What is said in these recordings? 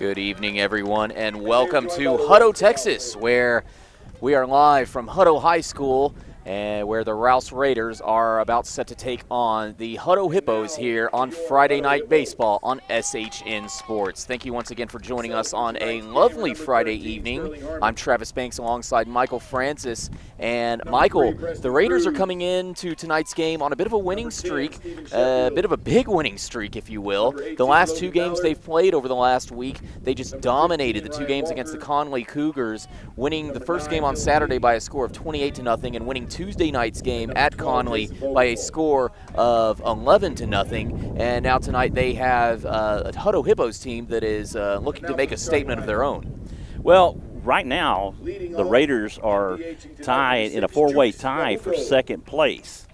Good evening, everyone, and welcome to Hutto, Texas, where we are live from Hutto High School, and where the Rouse Raiders are about set to take on the Hutto Hippos here on Friday Night Baseball on SHN Sports. Thank you once again for joining us on a lovely Friday evening. I'm Travis Banks alongside Michael Francis. And Michael, the Raiders are coming into tonight's game on a bit of a winning streak, a bit of a big winning streak, if you will. The last two games they've played over the last week, they just dominated the two games against the Conley Cougars, winning the first game on Saturday by a score of 28-0 and winning Tuesday night's game at Conley by a score of 11-0. And now tonight they have a Hutto Hippos team that is looking to make a statement of their own. Well, right now, the Raiders are tied in a four-way tie for second place.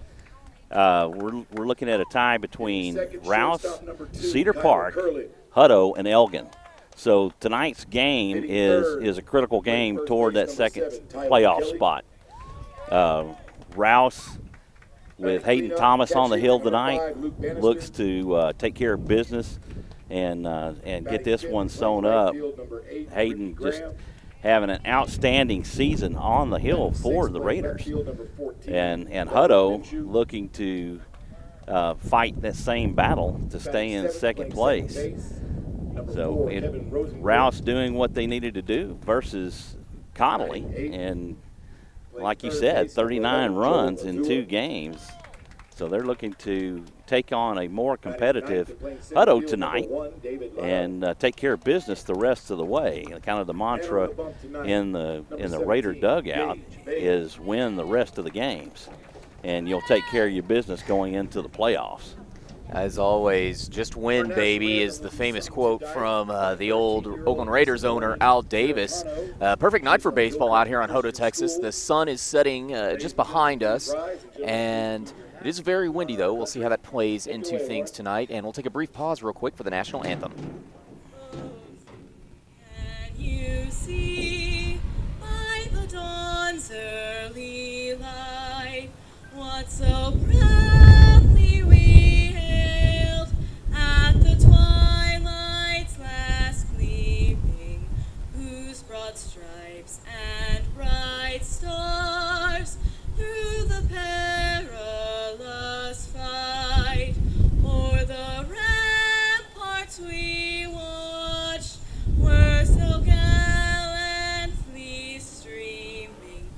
We're looking at a tie between Rouse, Cedar Park, Hutto, and Elgin. So tonight's game is a critical game toward that second playoff spot. Rouse, with Hayden Thomas on the hill tonight, looks to take care of business and get this one sewn up. Hayden just having an outstanding season on the hill for the Raiders. And Hutto looking to fight that same battle to stay in second place. So Rouse doing what they needed to do versus Connolly. And like you said, 39 runs in two games. So they're looking to take on a more competitive Hutto tonight and take care of business the rest of the way. Kind of the mantra in the Raider dugout is win the rest of the games, and you'll take care of your business going into the playoffs. As always, just win, baby, is the famous quote from the old Oakland Raiders owner, Al Davis. Perfect night for baseball out here on Hutto, Texas. The sun is setting just behind us, and it is very windy, though. We'll see how that plays into things tonight, and we'll take a brief pause real quick for the national anthem. Can you see by the dawn's early light what so proudly we hailed at the twilight's last gleaming, whose broad stripes and bright stars through the perilous fight o'er the ramparts we watched were so gallantly streaming,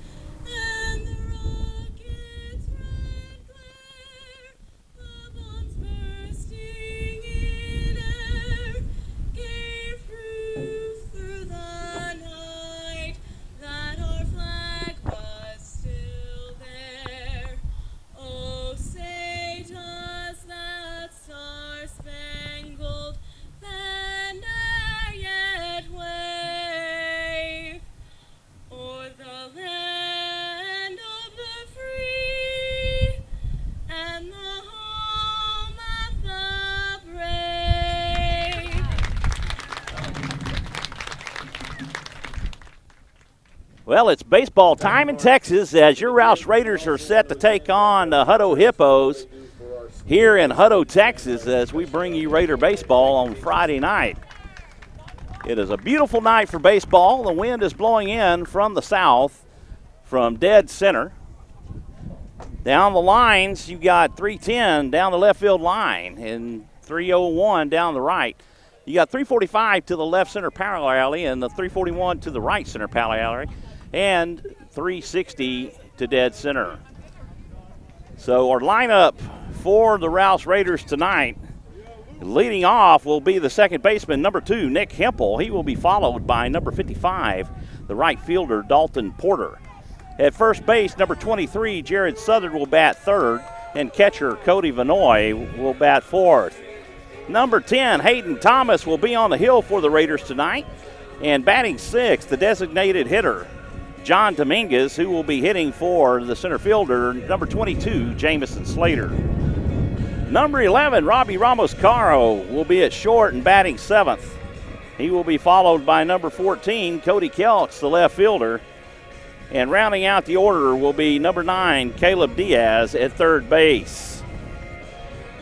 and the rocket's red glare, the bombs bursting in air, gave proof through the night that our flag was still there. Oh, say does that star-spangled banner yet wave o'er the land of the free and the home of the brave? Well, it's baseball time in Texas as your Rouse Raiders are set to take on the Hutto Hippos here in Hutto, Texas, as we bring you Raider baseball on Friday night. It is a beautiful night for baseball. The wind is blowing in from the south from dead center. Down the lines, you got 310 down the left field line and 301 down the right. You got 345 to the left center parallel alley and the 341 to the right center parallel alley, and 360 to dead center. So our lineup for the Rouse Raiders tonight, leading off will be the second baseman, number 2, Nick Hempel. He will be followed by number 55, the right fielder, Dalton Porter. At first base, number 23, Jared Southard will bat third, and catcher Cody Vanoy will bat fourth. Number 10, Hayden Thomas, will be on the hill for the Raiders tonight. And batting sixth, the designated hitter, John Dominguez, who will be hitting for the center fielder, number 22, Jamison Slater. Number 11, Robbie Ramos-Caro, will be at short and batting seventh. He will be followed by number 14, Cody Kelks, the left fielder. And rounding out the order will be number 9, Caleb Diaz, at third base.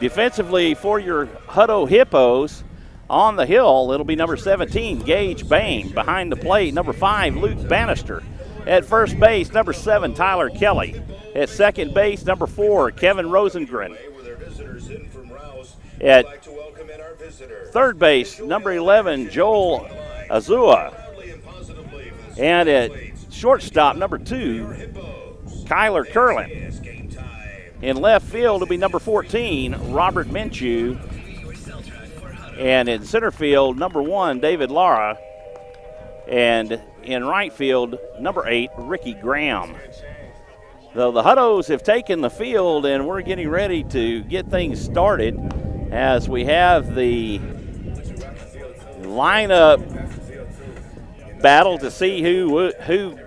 Defensively for your Hutto Hippos, On the hill, it'll be number 17, Gage Bain. Behind the plate, number 5, Luke Bannister. At first base, number 7, Tyler Kelly. At second base, number 4, Kevin Rosengren. At third base, number 11, Joel Azua. And at shortstop, number 2, Kyler Curlin. In left field will be number 14, Robert Minshew. And in center field, number 1, David Lara. And in right field, number 8, Ricky Graham. So the Huttos have taken the field, and we're getting ready to get things started as we have the lineup battle to see who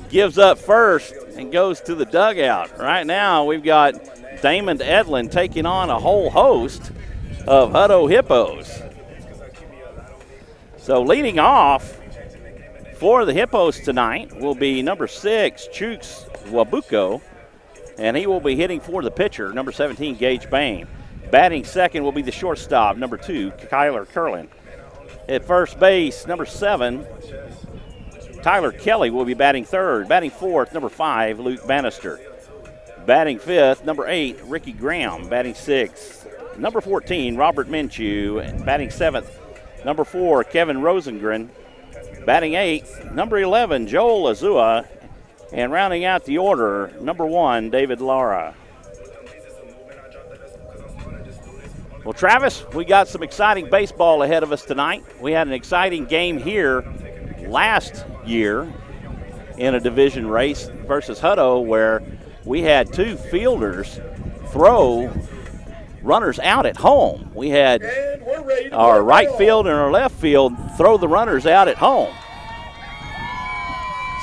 gives up first and goes to the dugout. Right now, we've got Damon Edlin taking on a whole host of Hutto Hippos. So leading off for the Hippos tonight will be number 6, Chooks Wabuko, and he will be hitting for the pitcher, number 17, Gage Bain. Batting second will be the shortstop, number 2, Kyler Curlin. At first base, number 7, Tyler Kelly will be batting third. Batting fourth, number 5, Luke Bannister. Batting fifth, number 8, Ricky Graham. Batting sixth, number 14, Robert Minshew. And batting seventh, number 4, Kevin Rosengren. Batting eighth, number 11, Joel Azua. And rounding out the order, number 1, David Lara. Well, Travis, we got some exciting baseball ahead of us tonight. We had an exciting game here last year in a division race versus Hutto where we had 2 fielders throw runners out at home. We had our right field and our left field throw the runners out at home.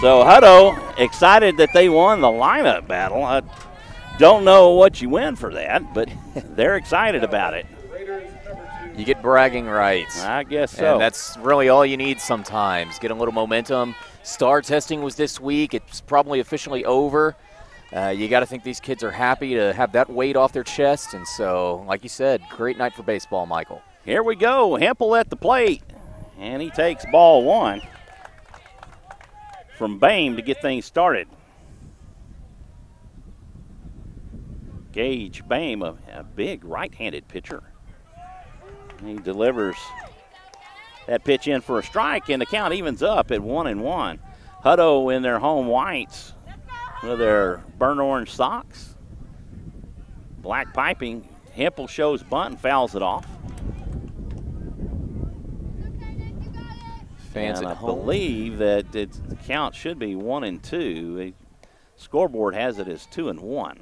So Hutto excited that they won the lineup battle. I don't know what you win for that, but they're excited about it. You get bragging rights. I guess so. And that's really all you need sometimes. Get a little momentum. Star testing was this week. It's probably officially over. You got to think these kids are happy to have that weight off their chest. And so, like you said, great night for baseball, Michael. Here we go. Hempel at the plate. And he takes ball 1 from Bain to get things started. Gage Bain, a big right-handed pitcher. He delivers that pitch in for a strike, and the count evens up at 1-1. Hutto in their home whites with their burnt orange socks. Black piping. Hempel shows bunt and fouls it off. Fans and at I home believe that the count should be 1-2. The scoreboard has it as 2-1.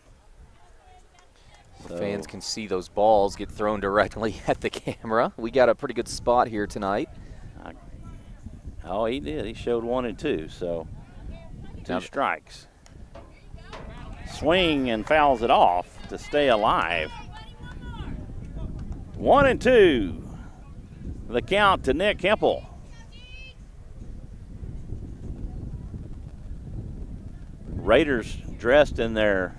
So fans can see those balls get thrown directly at the camera. We got a pretty good spot here tonight. Oh, he did. He showed 1 and 2, so 2 strikes. Swing and fouls it off to stay alive. 1-2. The count to Nick Hempel. Raiders dressed in their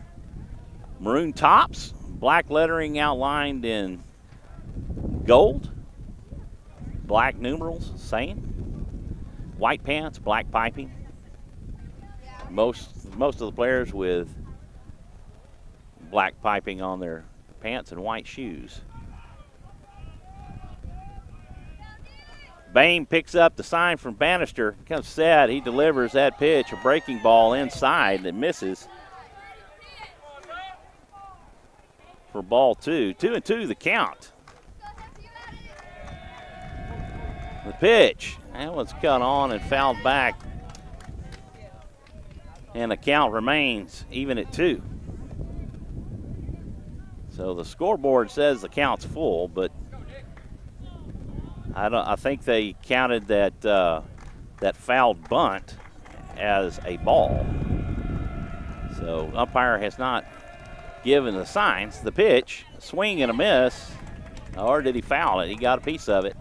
maroon tops, black lettering outlined in gold, black numerals saying, white pants, black piping. Most of the players with black piping on their pants and white shoes. Bain picks up the sign from Bannister, becomes sad. He delivers that pitch, a breaking ball inside that misses for ball 2. 2-2 the count. The pitch, that one's cut on and fouled back. And the count remains even at 2. So the scoreboard says the count's full, but I think they counted that that fouled bunt as a ball. So umpire has not given the signs. The pitch, swing and a miss, or did he foul it? He got a piece of it.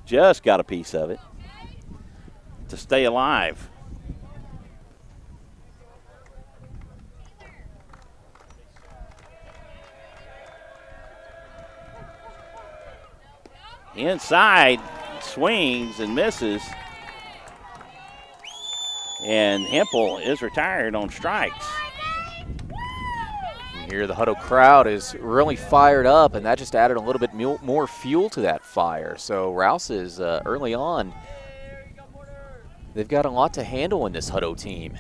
Just got a piece of it to stay alive. inside, swings and misses. And Hempel is retired on strikes. Here the Hutto crowd is really fired up, and that just added a little bit more fuel to that fire. So Rouse is early on. They've got a lot to handle in this Hutto team.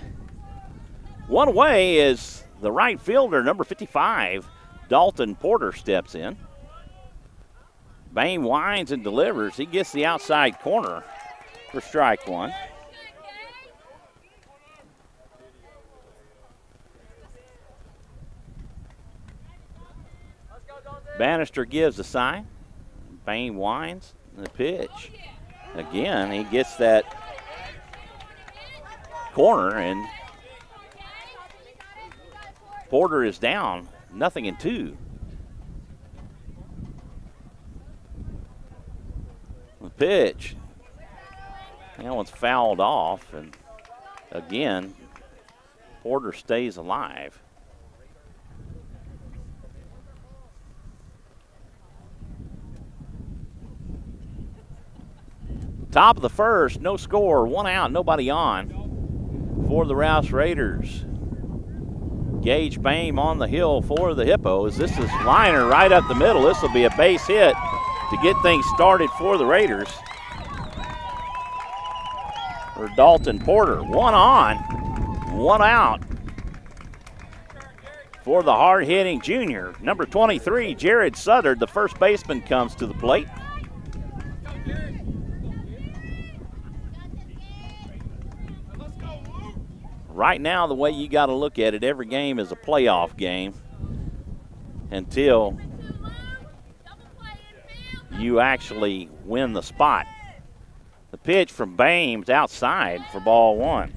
One away is the right fielder, number 55, Dalton Porter steps in. Bain winds and delivers. He gets the outside corner for strike one. Bannister gives the sign. Bain winds the pitch. Again, he gets that corner, and Porter is down, 0-2. The pitch. That one's fouled off, and again, Porter stays alive. Top of the first, no score, 1 out, nobody on for the Rouse Raiders. Gage Bame on the hill for the Hippos. This is liner right up the middle. This will be a base hit to get things started for the Raiders. For Dalton Porter, 1 on, 1 out for the hard-hitting junior. Number 23, Jared Southard, the first baseman, comes to the plate. Right now, the way you got to look at it, every game is a playoff game until you actually win the spot. The pitch from Bames outside for ball 1.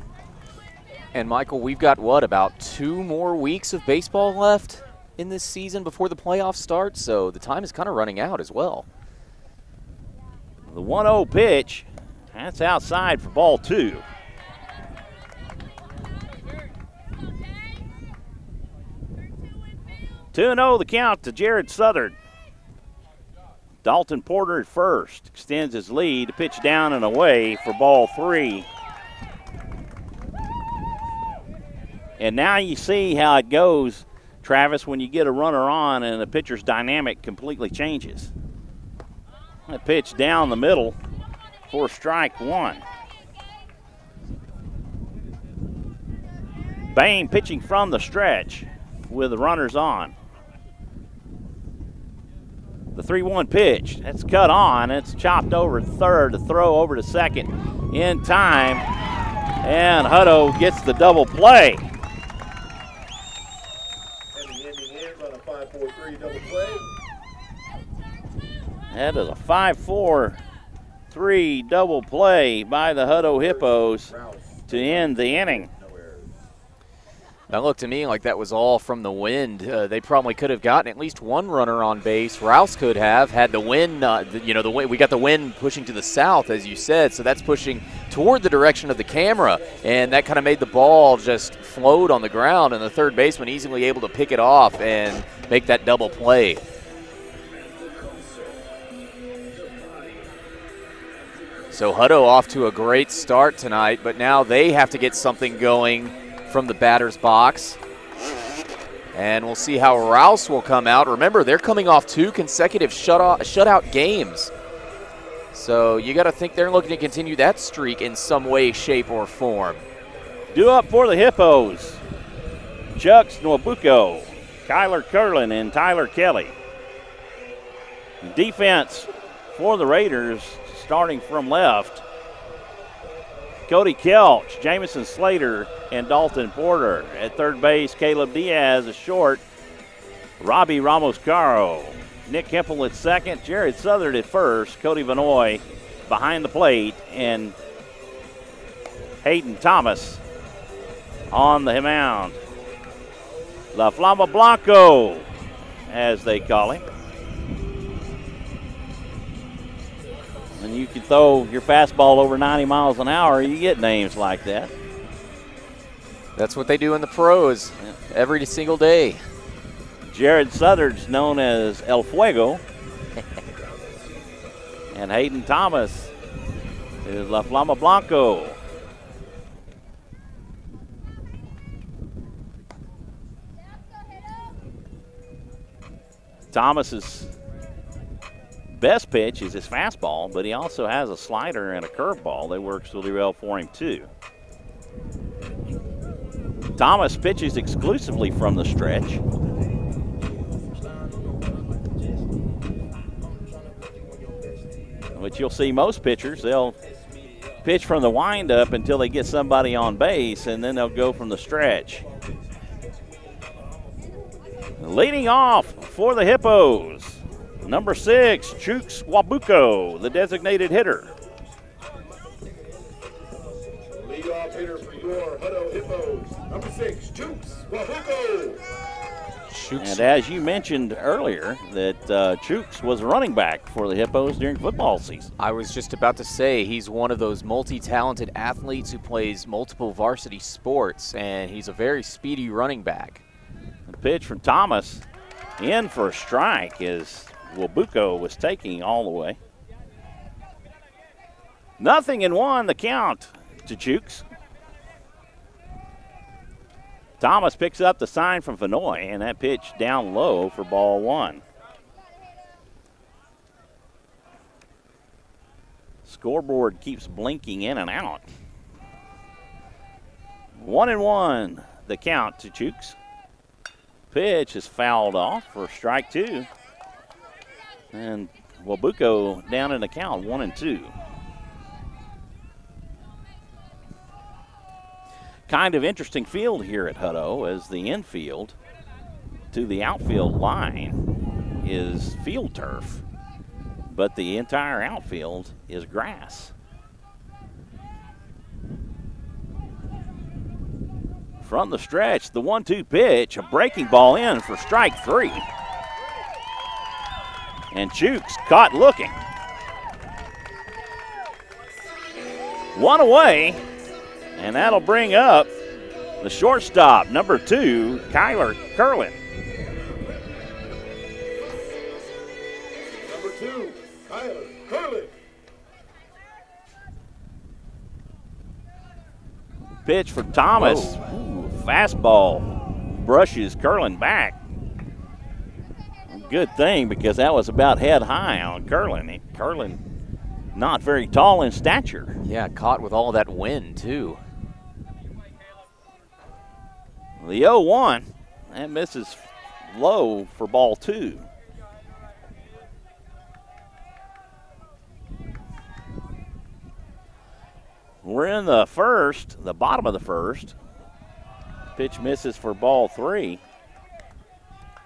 And Michael, we've got what, about 2 more weeks of baseball left in this season before the playoffs start, so the time is kind of running out as well. The 1-0 pitch, that's outside for ball 2. 2-0 the count to Jared Southard. Dalton Porter at first, extends his lead, pitch down and away for ball 3. And now you see how it goes, Travis, when you get a runner on and the pitcher's dynamic completely changes. That pitch down the middle for strike 1. Bain pitching from the stretch with the runners on. The 3-1 pitch, that's cut on, it's chopped over to third, to throw over to second in time, and Hutto gets the double play. And the ending ends on a 5-4-3 double play. That is a 5-4-3 double play by the Hutto Hippos to end the inning. That looked to me like that was all from the wind. They probably could have gotten at least 1 runner on base. Rouse could have had the wind. The wind. We got the wind pushing to the south, as you said, so that's pushing toward the direction of the camera, and that kind of made the ball just float on the ground, and the third baseman easily able to pick it off and make that double play. So Hutto off to a great start tonight, but now they have to get something going from the batter's box. And we'll see how Rouse will come out. Remember, they're coming off 2 consecutive shutout games. So you got to think they're looking to continue that streak in some way, shape, or form. Due up for the Hippos, Chucks Nwabuko, Kyler Curlin, and Tyler Kelly. Defense for the Raiders, starting from left, Cody Kelch, Jamison Slater, and Dalton Porter. At third base, Caleb Diaz is short. Robbie Ramos-Caro. Nick Hempel at second, Jared Southard at first, Cody Vanoy behind the plate, and Hayden Thomas on the mound. La Flama Blanco, as they call him. And you can throw your fastball over 90 miles an hour, you get names like that. That's what they do in the pros every single day. Jared Southard's known as El Fuego. And Hayden Thomas is La Flama Blanco. Thomas's best pitch is his fastball, but he also has a slider and a curveball that works really well for him too. Thomas pitches exclusively from the stretch. Which you'll see most pitchers, they'll pitch from the windup until they get somebody on base, and then they'll go from the stretch. Leading off for the Hippos, number 6, Chooks Wabuko, the designated hitter. Leadoff hitter for your Hutto Hippos, number 6, Chooks Wabuko. And as you mentioned earlier, that Chooks was a running back for the Hippos during football season. I was just about to say he's one of those multi-talented athletes who plays multiple varsity sports, and he's a very speedy running back. The pitch from Thomas in for a strike as Wabuko was taking all the way. 0-1 the count to Chooks. Thomas picks up the sign from Vanoy, and that pitch down low for ball 1. Scoreboard keeps blinking in and out. 1-1 the count to Chooks. Pitch is fouled off for strike 2. And Wabuko down in the count, 1-2. Kind of interesting field here at Hutto, as the infield to the outfield line is field turf, but the entire outfield is grass. From the stretch, the 1-2 pitch, a breaking ball in for strike 3. And Chooks caught looking. 1 away. And that'll bring up the shortstop, number 2, Kyler Curlin. Number 2, Kyler Curlin. Pitch for Thomas. Ooh, fastball brushes Curlin back. Good thing, because that was about head high on Curlin. Curlin not very tall in stature. Yeah, caught with all that wind too. The 0-1, that misses low for ball 2. We're in the first, the bottom of the first. Pitch misses for ball 3.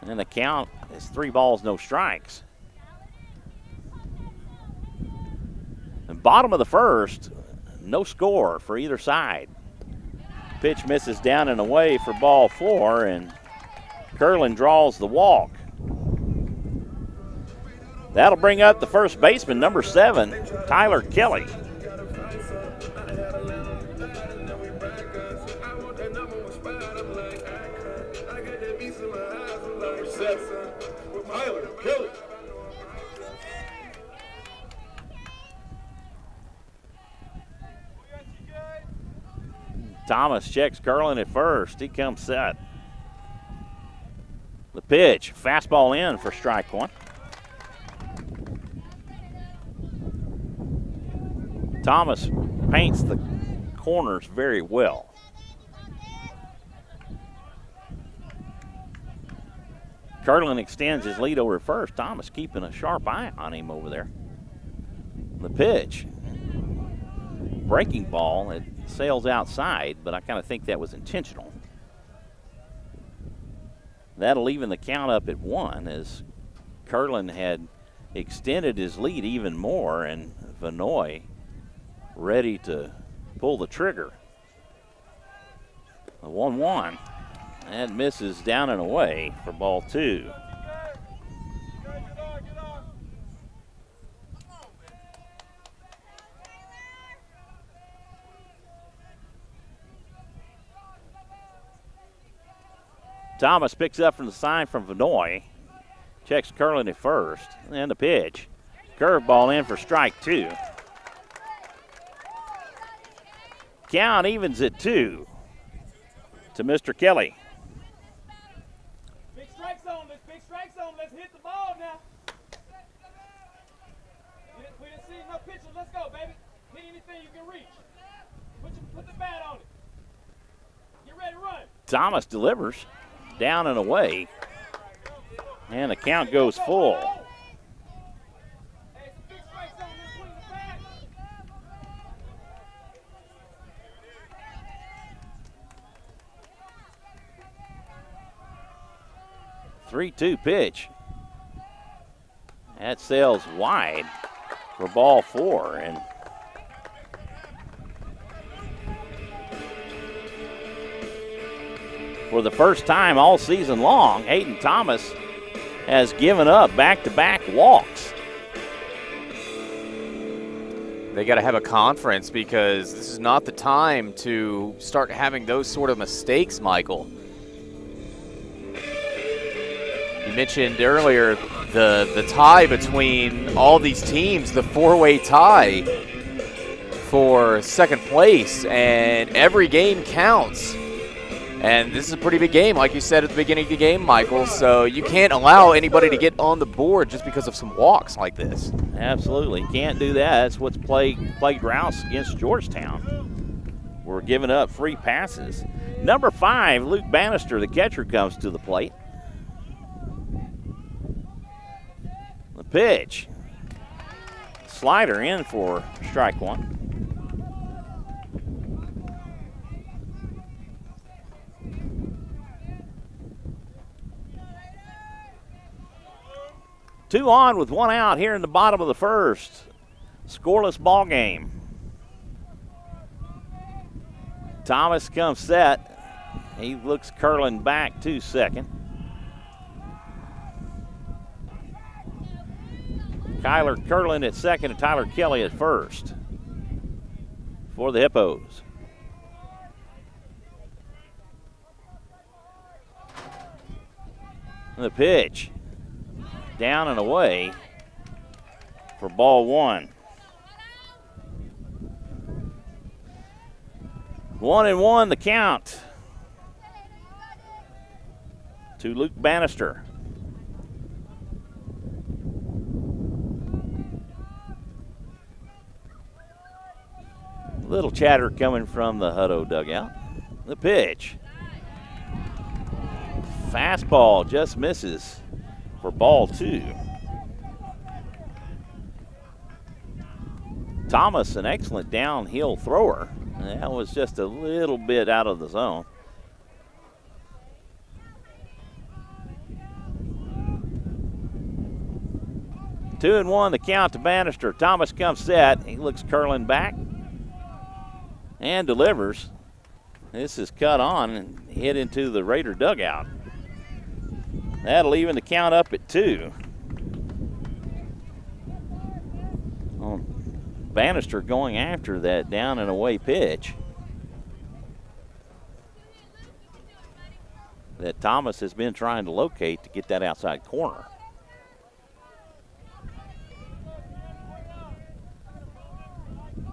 And the count is 3 balls, no strikes. And bottom of the first, no score for either side. Pitch misses down and away for ball 4, and Curlin draws the walk. That'll bring up the first baseman, number 7, Tyler Kelly. Number 7, Tyler Kelly. Thomas checks Curlin at first. He comes set. The pitch, fastball in for strike 1. Thomas paints the corners very well. Curlin extends his lead over first. Thomas keeping a sharp eye on him over there. The pitch, breaking ball. It sails outside, but I kind of think that was intentional. That'll even the count up at 1, as Curlin had extended his lead even more, and Vanoy ready to pull the trigger. The 1-1. That misses down and away for ball 2. Thomas picks up from the sign from Vanoy, checks Curlin at first, and the pitch. Curveball in for strike 2. Count evens at 2 to Mr. Kelly. Big strike zone, big strike zone. Let's hit the ball now. We didn't see enough pitches. Let's go, baby. Hit anything you can reach. Put the bat on it. Get ready to run. Thomas delivers down and away. And the count goes full. Hey, it's a big strike zone. Let's swing the bat. 3-2 pitch. That sails wide for ball 4. And for the first time all season long, Hayden Thomas has given up back-to-back walks. They got to have a conference because this is not the time to start having those sort of mistakes, Michael. You mentioned earlier the tie between all these teams, the four-way tie for second place, and every game counts. And this is a pretty big game, like you said at the beginning of the game, Michael, so you can't allow anybody to get on the board just because of some walks like this. Absolutely. Can't do that. That's what's plagued Rouse against Georgetown. We're giving up free passes. Number 5, Luke Bannister, the catcher, comes to the plate. The pitch. Slider in for strike 1. Two on with 1 out here in the bottom of the first. Scoreless ball game. Thomas comes set. He looks curling back to second. Kyler Curlin at second and Tyler Kelly at first for the Hippos. And the pitch. Down and away for ball 1. 1-1 the count to Luke Bannister. Little chatter coming from the Hutto dugout. The pitch. Fastball just misses for ball 2. Thomas, an excellent downhill thrower. That was just a little bit out of the zone. Two and one the count to Bannister. Thomas comes set. He looks curling back and delivers. This is cut on and hit into the Raider dugout. That'll even the count up at 2. Bannister going after that down and away pitch that Thomas has been trying to locate to get that outside corner.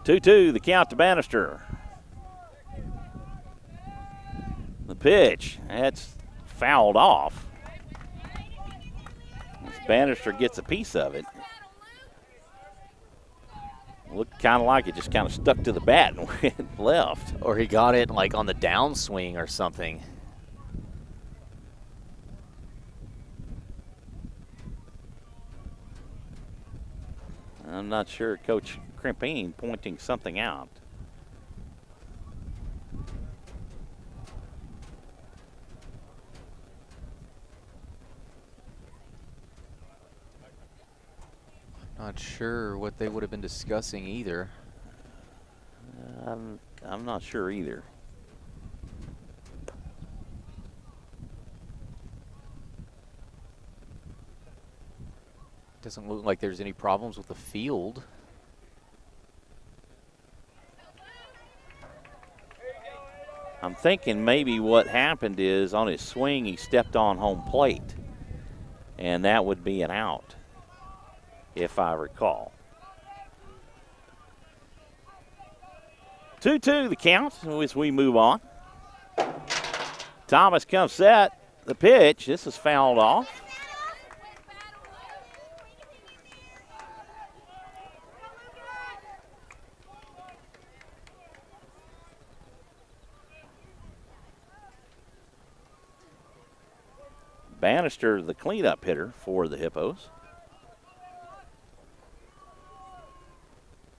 Two, the count to Bannister. The pitch, that's fouled off. Bannister gets a piece of it. Looked kind of like it just kind of stuck to the bat and went left. Or he got it like on the downswing or something. I'm not sure. Coach Crimpine pointing something out. Not sure what they would have been discussing either. I'm not sure either. Doesn't look like there's any problems with the field. I'm thinking maybe what happened is on his swing he stepped on home plate, and that would be an out. if I recall. 2-2 the count as we move on. Thomas comes set. The pitch. This is fouled off. Bannister, the cleanup hitter for the Hippos.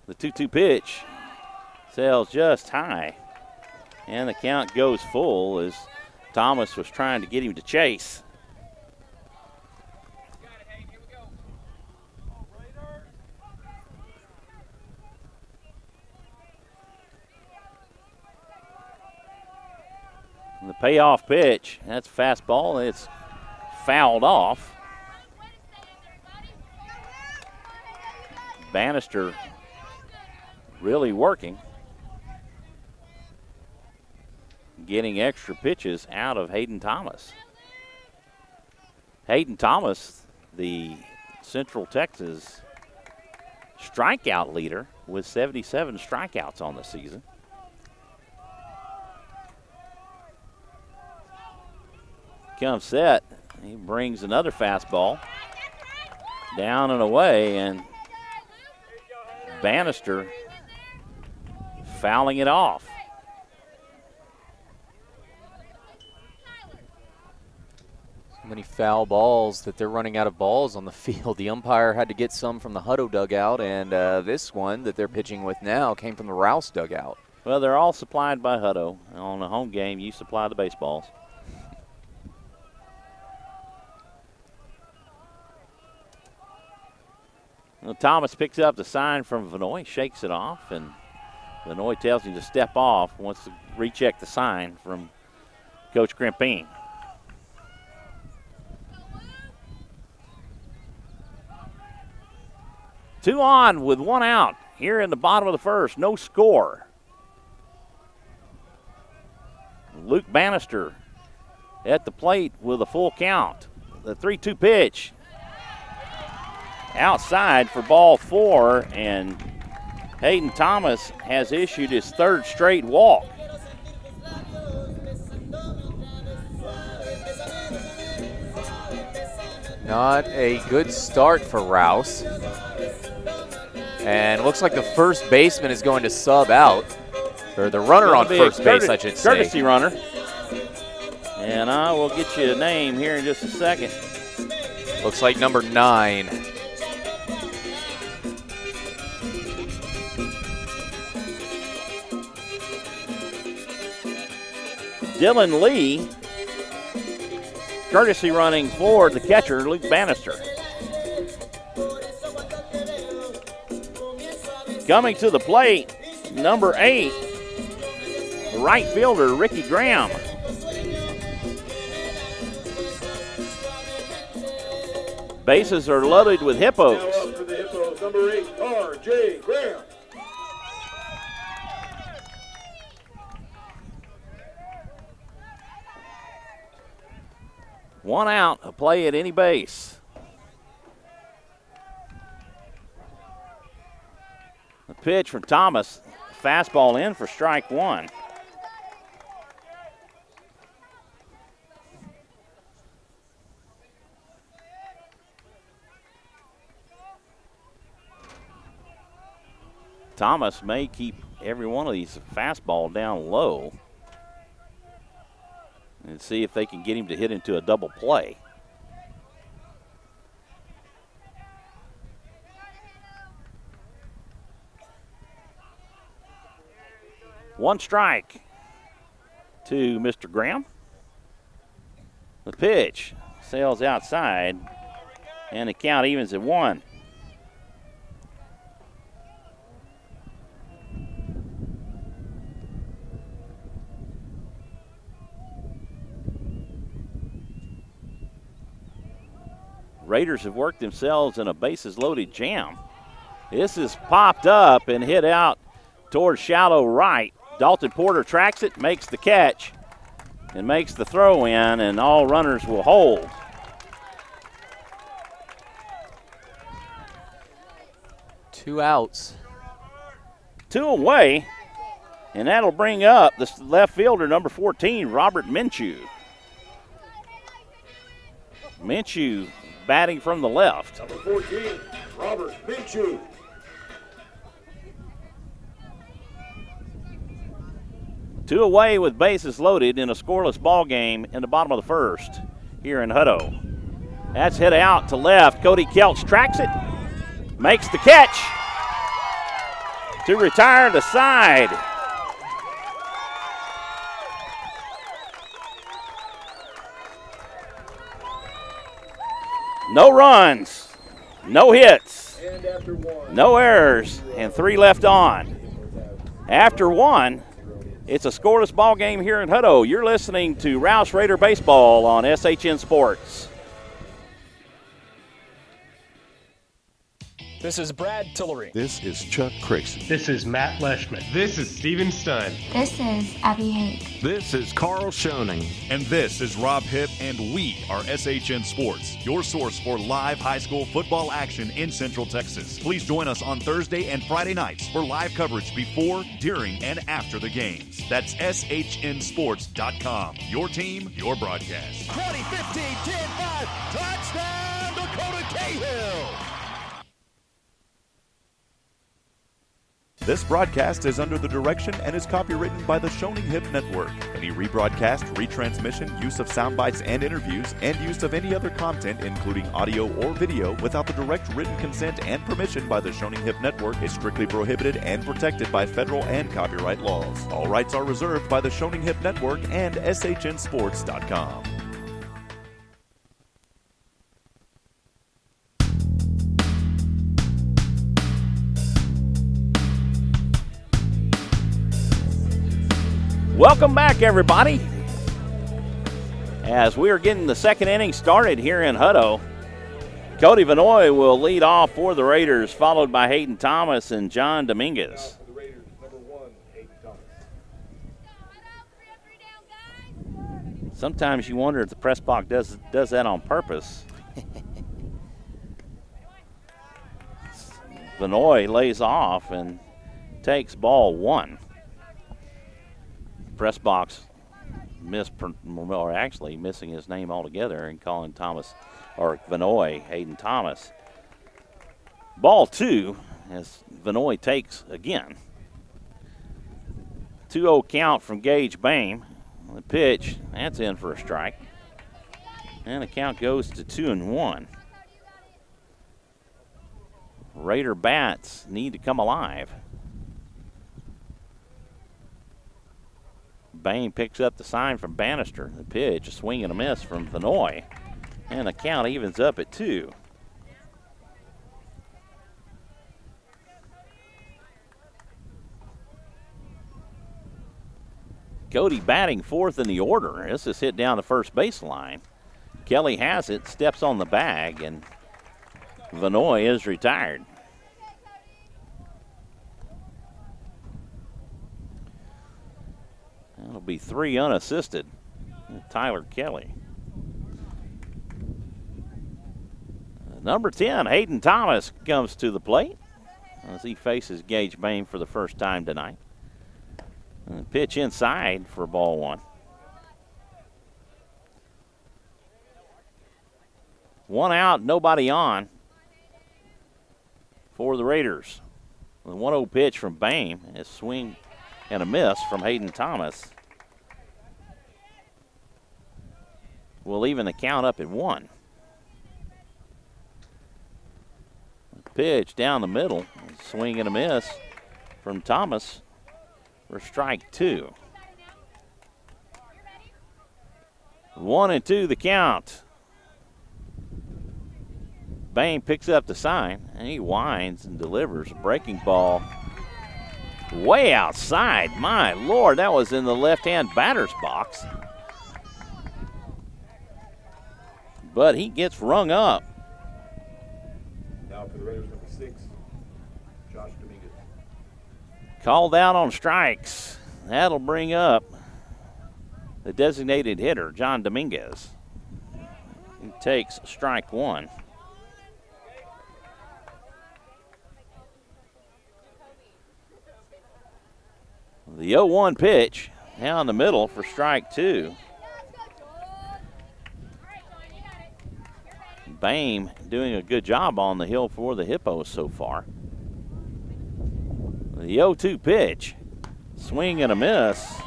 The 2-2 pitch sails just high, and the count goes full as Thomas was trying to get him to chase. And the payoff pitch, that's fastball, it's fouled off. Bannister really working, getting extra pitches out of Hayden Thomas. Hayden Thomas, the Central Texas strikeout leader with 77 strikeouts on the season. Comes set. He brings another fastball down and away, and Bannister fouling it off. So many foul balls that they're running out of balls on the field. The umpire had to get some from the Hutto dugout, and this one that they're pitching with now came from the Rouse dugout. Well, they're all supplied by Hutto. On a home game, you supply the baseballs. Well, Thomas picks up the sign from Vanoy, shakes it off, and Vanoy tells him to step off, wants to recheck the sign from Coach Grimpine. Two on with one out here in the bottom of the first, no score. Luke Bannister at the plate with a full count. The 3-2 pitch. Outside for ball 4, and Hayden Thomas has issued his third straight walk. Not a good start for Rouse. And looks like the first baseman is going to sub out. Or the runner on first base, I should say. Courtesy runner. And I will get you a name here in just a second. Looks like number 9. Dylan Lee, courtesy running for the catcher, Luke Bannister. Coming to the plate, number 8, right fielder, Ricky Graham. Bases are loaded with Hippos. Now up for the Hippos, number 8, R.J. Graham. One out, a play at any base. The pitch from Thomas, fastball in for strike 1. Thomas may keep every one of these fastball down low and see if they can get him to hit into a double play. One strike to Mr. Graham. The pitch sails outside, and the count evens at 1. Raiders have worked themselves in a bases-loaded jam. This is popped up and hit out towards shallow right. Dalton Porter tracks it, makes the catch, and makes the throw in, and all runners will hold. 2 outs. 2 away, and that'll bring up the left fielder, number 14, Robert Minshew. Minshew batting from the left. Number 14, Robert Minshew. Two away with bases loaded in a scoreless ball game in the bottom of the first here in Hutto. That's hit out to left. Cody Kelch tracks it, makes the catch to retire the side. No runs, no hits, no errors, and 3 left on. After 1, it's a scoreless ball game here in Hutto. You're listening to Rouse Raider Baseball on SHN Sports. This is Brad Tillery. This is Chuck Crayson. This is Matt Leishman. This is Steven Stein. This is Abby Hake. This is Carl Schoening. And this is Rob Hipp, and we are SHN Sports, your source for live high school football action in Central Texas. Please join us on Thursday and Friday nights for live coverage before, during, and after the games. That's SHNSports.com. Your team, your broadcast. 2015 10-5, touchdown Dakota Cahill. This broadcast is under the direction and is copywritten by the Schoening Hip Network. Any rebroadcast, retransmission, use of sound bites and interviews, and use of any other content, including audio or video, without the direct written consent and permission by the Schoening Hip Network is strictly prohibited and protected by federal and copyright laws. All rights are reserved by the Schoening Hip Network and SHNSports.com. Welcome back, everybody. As we are getting the second inning started here in Hutto, Cody Vanoy will lead off for the Raiders, followed by Hayden Thomas and John Dominguez. Sometimes you wonder if the press box does that on purpose. Vanoy lays off and takes ball 1. Press box actually missing his name altogether and calling Thomas, or Vanoy, Hayden Thomas. Ball 2 as Vanoy takes again. 2-0 count from Gage Bame. The pitch, that's in for a strike. And the count goes to 2-1. Raider bats need to come alive. Bain picks up the sign from Bannister. The pitch, a swing and a miss from Vanoy. And the count evens up at 2. Cody batting 4th in the order. This is hit down the first baseline. Kelly has it, steps on the bag, and Vanoy is retired. That'll be 3 unassisted. Tyler Kelly. Number 10, Hayden Thomas, comes to the plate as he faces Gage Bame for the first time tonight. And the pitch inside for ball 1. 1 out, nobody on for the Raiders. The 1-0 pitch from Bame, a swing and a miss from Hayden Thomas will even the count up at 1. Pitch down the middle, swing and a miss from Thomas for strike 2. 1-2 the count. Bain picks up the sign and he winds and delivers a breaking ball way outside. My Lord, that was in the left-hand batter's box. But he gets rung up. Now for the Raiders, number 6, Josh Dominguez. Called out on strikes. That'll bring up the designated hitter, John Dominguez. He takes strike 1. The 0-1 pitch down the middle for strike 2. Bame doing a good job on the hill for the Hippos so far. The 0-2 pitch, swing and a miss.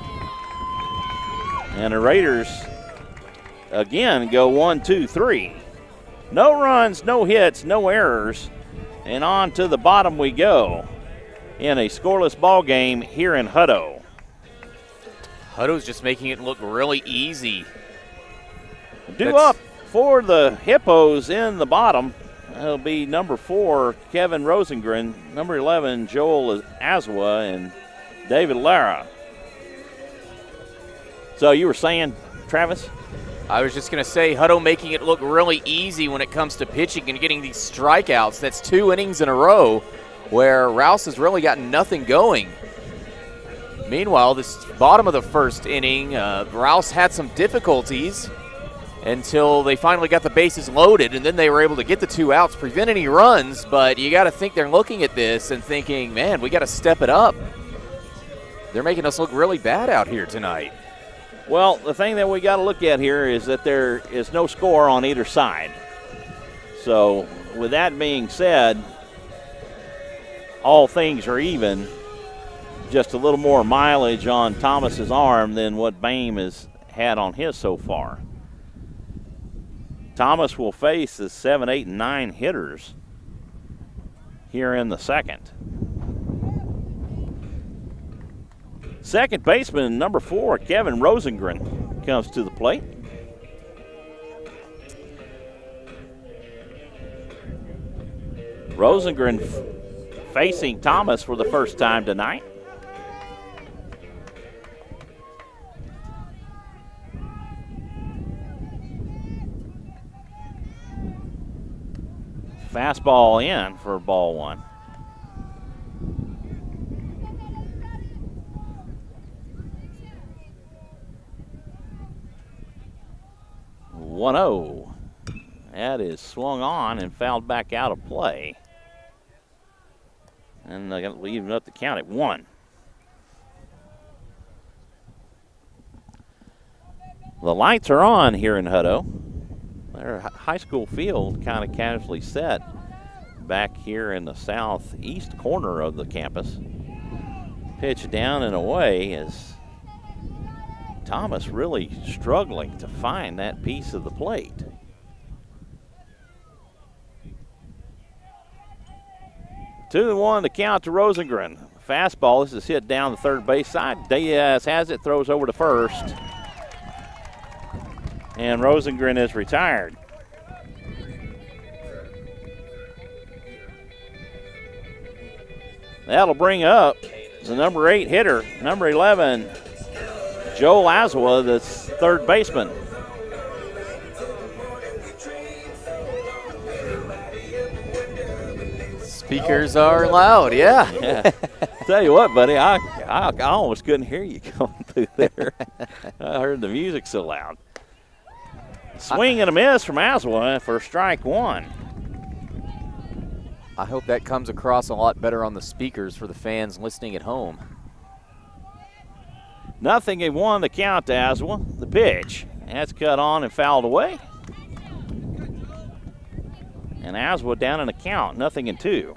And the Raiders again go 1-2-3. No runs, no hits, no errors. And on to the bottom we go in a scoreless ball game here in Hutto. Hutto's just making it look really easy. Up for the Hippos in the bottom. It'll be number 4, Kevin Rosengren, number 11, Joel Azwa, and David Lara. So you were saying, Travis? I was just going to say, Hutto making it look really easy when it comes to pitching and getting these strikeouts. That's 2 innings in a row where Rouse has really gotten nothing going. Meanwhile, this bottom of the first inning, Rouse had some difficulties until they finally got the bases loaded, and then they were able to get the 2 outs, prevent any runs. But you got to think they're looking at this and thinking, man, we got to step it up. They're making us look really bad out here tonight. Well, the thing that we got to look at here is that there is no score on either side. So with that being said, all things are even. Just a little more mileage on Thomas's arm than what Bame has had on his so far. Thomas will face the 7, 8, and 9 hitters here in the second. Second baseman, number 4, Kevin Rosengren, comes to the plate. Rosengren facing Thomas for the first time tonight. Fastball in for ball 1. One-oh. That is swung on and fouled back out of play. And they're going to even up the count at 1. The lights are on here in Hutto. Their high school field kind of casually set back here in the southeast corner of the campus. Pitch down and away as Thomas really struggling to find that piece of the plate. Two and 1 to count to Rosengren. Fastball, this is hit down the third base side. Diaz has it, throws over to first. And Rosengren is retired. That'll bring up the number 8 hitter, number 11, Joel Azwa, the third baseman. Speakers are loud, yeah. Tell you what, buddy, I almost couldn't hear you coming through there. I heard the music so loud. Swing and a miss from Azwa for strike 1. I hope that comes across a lot better on the speakers for the fans listening at home. 0-1 to count to Azwa. The pitch, that's cut on and fouled away. And Azwa down in the count, 0-2.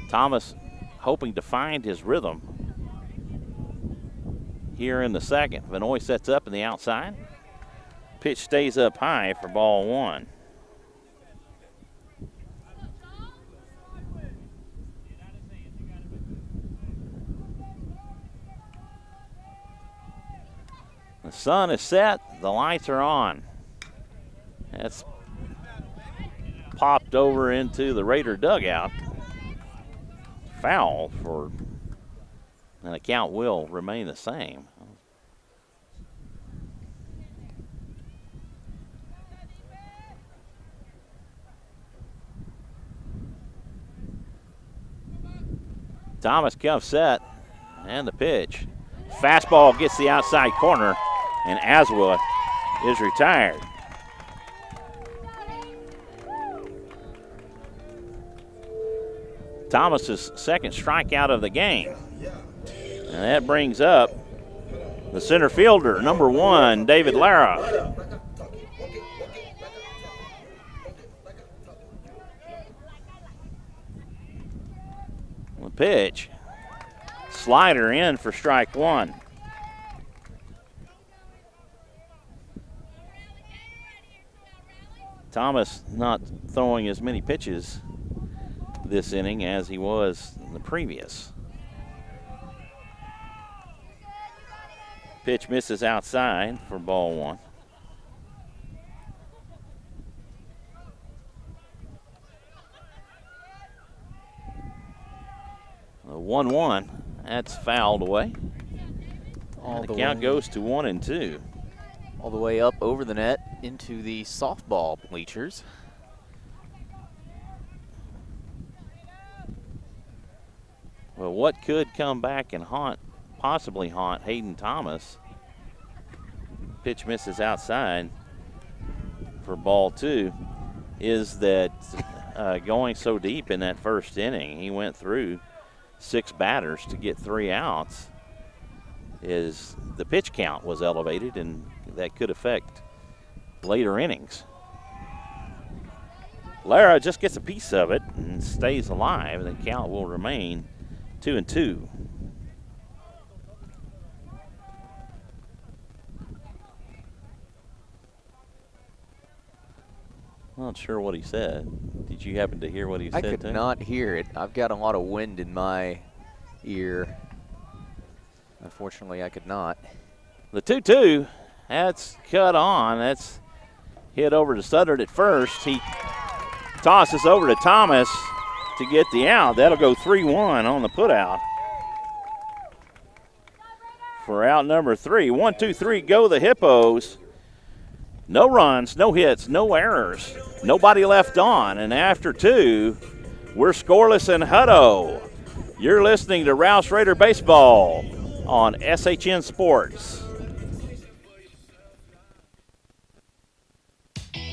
Thomas hoping to find his rhythm here in the second. Vanoy sets up in the outside. Pitch stays up high for ball 1. The sun is set, the lights are on. That's popped over into the Raider dugout. Foul for, and the count will remain the same. Thomas comes set, and the pitch. Fastball gets the outside corner, and Azwa is retired. Thomas's second strikeout of the game. And that brings up the center fielder, number 1, David Lara. The pitch. Slider in for strike 1. Thomas not throwing as many pitches this inning as he was in the previous. Pitch misses outside for ball 1. The 1-1, that's fouled away. And the count goes to 1-2. All the way up over the net into the softball bleachers. Well, what could come back and possibly haunt Hayden Thomas? Pitch misses outside for ball 2 is that going so deep in that first inning, he went through 6 batters to get 3 outs. Is the pitch count was elevated, and that could affect later innings. Lara just gets a piece of it and stays alive. The count will remain 2-2. Not sure what he said. Did you happen to hear what he said? I could not hear it. I've got a lot of wind in my ear. Unfortunately, I could not. The 2-2, that's cut on. That's hit over to Sutter at first. He tosses over to Thomas to get the out. That'll go 3-1 on the putout. For out number 3. 1-2-3, go the Hippos. No runs, no hits, no errors. Nobody left on. And after 2, we're scoreless in Hutto. You're listening to Rouse Raider Baseball on SHN Sports.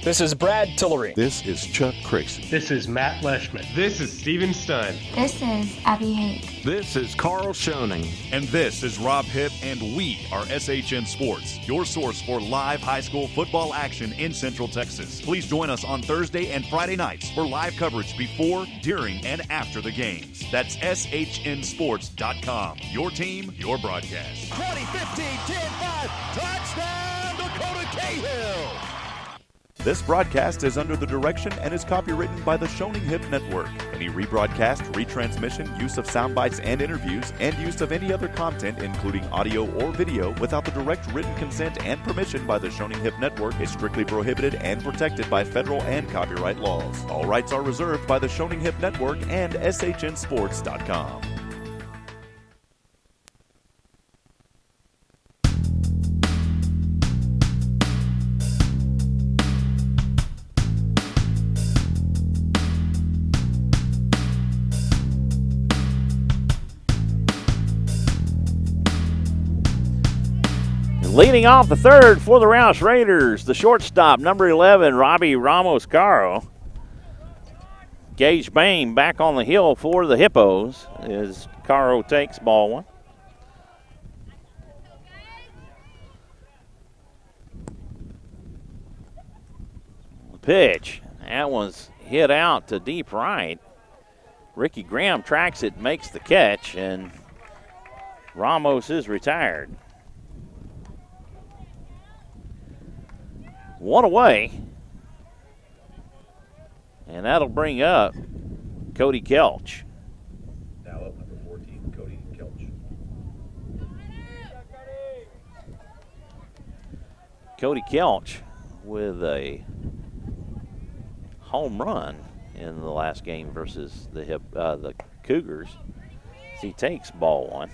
This is Brad Tillery. This is Chuck Crixon. This is Matt Leishman. This is Steven Stein. This is Abby Hake. This is Carl Schoening. And this is Rob Hipp, and we are SHN Sports, your source for live high school football action in Central Texas. Please join us on Thursday and Friday nights for live coverage before, during, and after the games. That's SHNSports.com. Your team, your broadcast. 2015 10-5, touchdown Dakota Cahill. This broadcast is under the direction and is copywritten by the Shoning Hip Network. Any rebroadcast, retransmission, use of sound bites and interviews, and use of any other content, including audio or video, without the direct written consent and permission by the Shoning Hip Network is strictly prohibited and protected by federal and copyright laws. All rights are reserved by the Shoning Hip Network and SHNSports.com. Leading off the 3rd for the Rouse Raiders, the shortstop, number 11, Robbie Ramos-Caro. Gage Bain back on the hill for the Hippos as Caro takes ball 1. Pitch. That one's hit out to deep right. Ricky Graham tracks it, makes the catch, and Ramos is retired. 1 away. And that'll bring up Cody Kelch. Now up number 14, Cody Kelch. Cody Kelch with a home run in the last game versus the Cougars. He takes ball 1.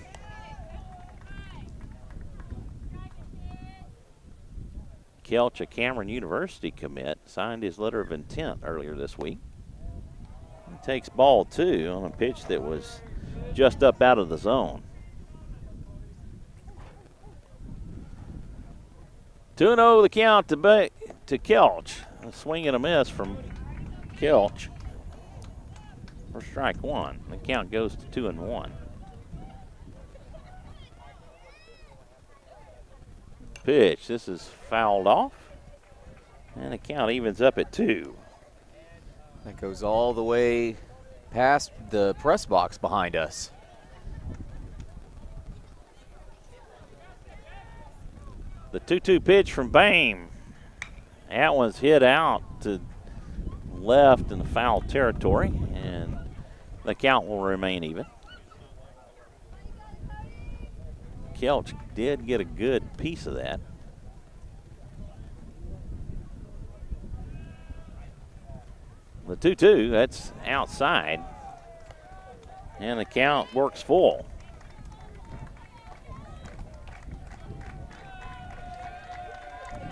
Kelch, a Cameron University commit, signed his letter of intent earlier this week. He takes ball 2 on a pitch that was just up out of the zone. 2-0 the count to Kelch. A swing and a miss from Kelch. for strike one. The count goes to 2-1. Pitch. This is fouled off. And the count evens up at 2. That goes all the way past the press box behind us. The 2-2 pitch from Bame. That one's hit out to left in the foul territory, and the count will remain even. Kelch did get a good piece of that. The 2-2, that's outside, and the count works full.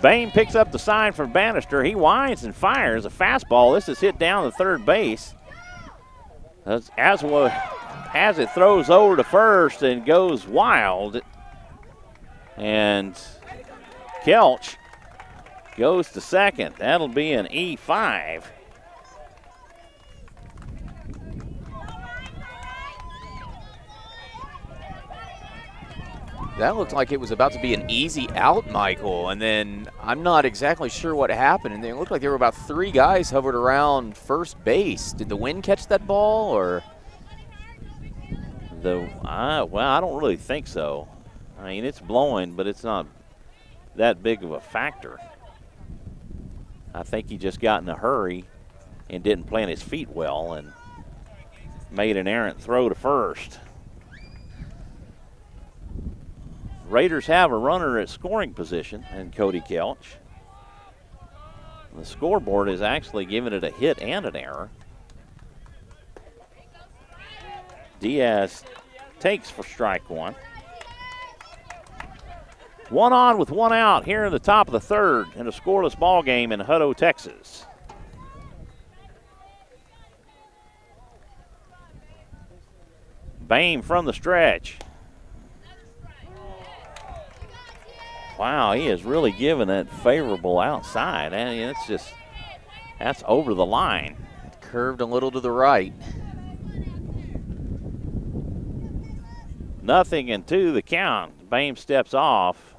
Bame picks up the sign from Bannister. He winds and fires a fastball. This is hit down to third base. As it throws over to first and goes wild. And Kelch goes to second. That'll be an E5. That looked like it was about to be an easy out, Michael, and then I'm not exactly sure what happened. And it looked like there were about 3 guys hovered around first base. Did the wind catch that ball, or? Well, I don't really think so. I mean, it's blowing, but it's not that big of a factor. I think he just got in a hurry and didn't plant his feet well and made an errant throw to first. Raiders have a runner at scoring position in Cody Kelch. The scoreboard is actually giving it a hit and an error. Diaz takes for strike one. 1 on with 1 out here in the top of the third in a scoreless ball game in Hutto, Texas. Bame from the stretch. Wow, he is really giving it favorable outside. And it's that's over the line. It curved a little to the right. 0-2 the count. Bame steps off.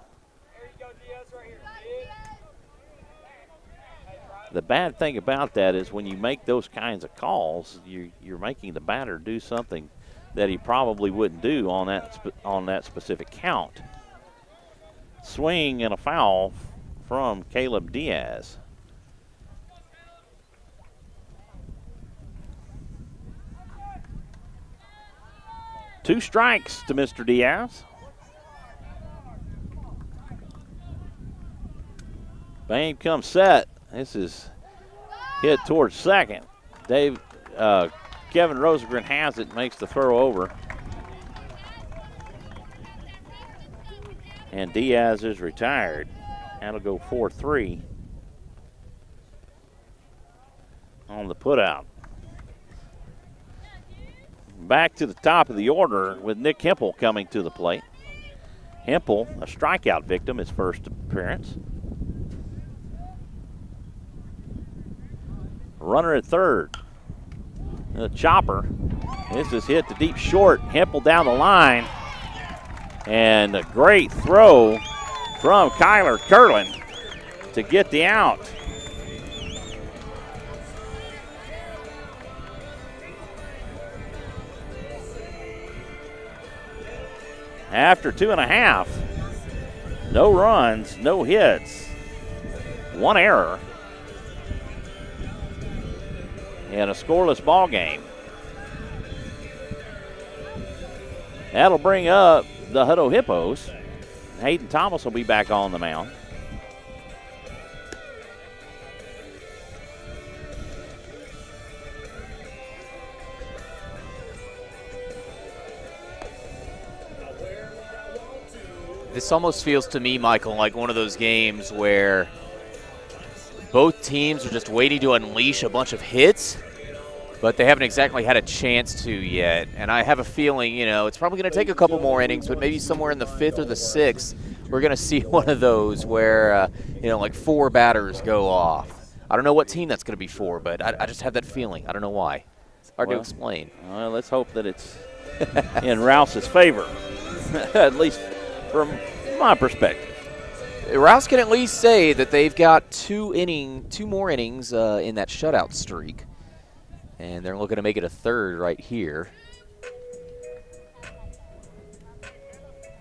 The bad thing about that is when you make those kinds of calls, you're making the batter do something that he probably wouldn't do on that specific count. Swing and a foul from Caleb Diaz. Two strikes to Mr. Diaz. Bame comes set. This is hit towards second. Kevin Rosengren has it, makes the throw over. And Diaz is retired. That'll go 4-3 on the putout. Back to the top of the order with Nick Hempel coming to the plate. Hempel, a strikeout victim, his first appearance. Runner at third. The chopper. This is hit to deep short. Hempel down the line. And a great throw from Kyler Curlin to get the out. After 2.5, no runs, no hits, 1 error, and a scoreless ball game. That'll bring up the Hutto Hippos. Hayden Thomas will be back on the mound. This almost feels to me, Michael, like one of those games where both teams are just waiting to unleash a bunch of hits, but they haven't exactly had a chance to yet. And I have a feeling, it's probably going to take a couple more innings, but maybe somewhere in the 5th or the 6th, we're going to see one of those where, like 4 batters go off. I don't know what team that's going to be for, but I just have that feeling. I don't know why. Hard to explain. Well, let's hope that it's in Rouse's favor, at least from my perspective. Rouse can at least say that they've got two more innings in that shutout streak. And they're looking to make it a third right here.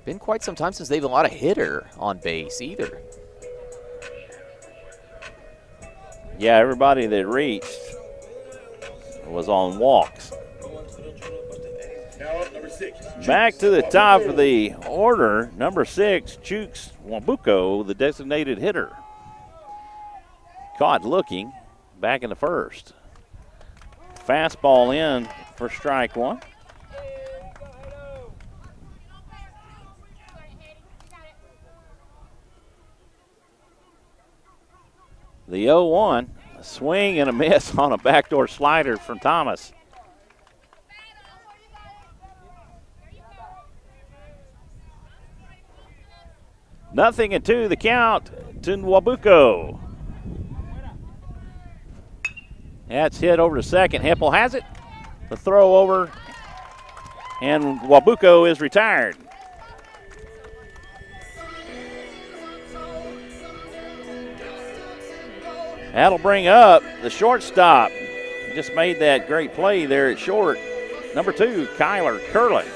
Been quite some time since they've had a lot of hitter on base either. Yeah, everybody that reached was on walks. Back to the top of the order, number 6, Chooks Wabuko, the designated hitter. Caught looking back in the first. Fastball in for strike one. The 0-1, a swing and a miss on a backdoor slider from Thomas. Nothing and 2, the count to Wabuko. That's hit over to second. Hippel has it. The throw over, and Wabuko is retired. That'll bring up the shortstop. Just made that great play there at short. Number 2, Kyler Curlin.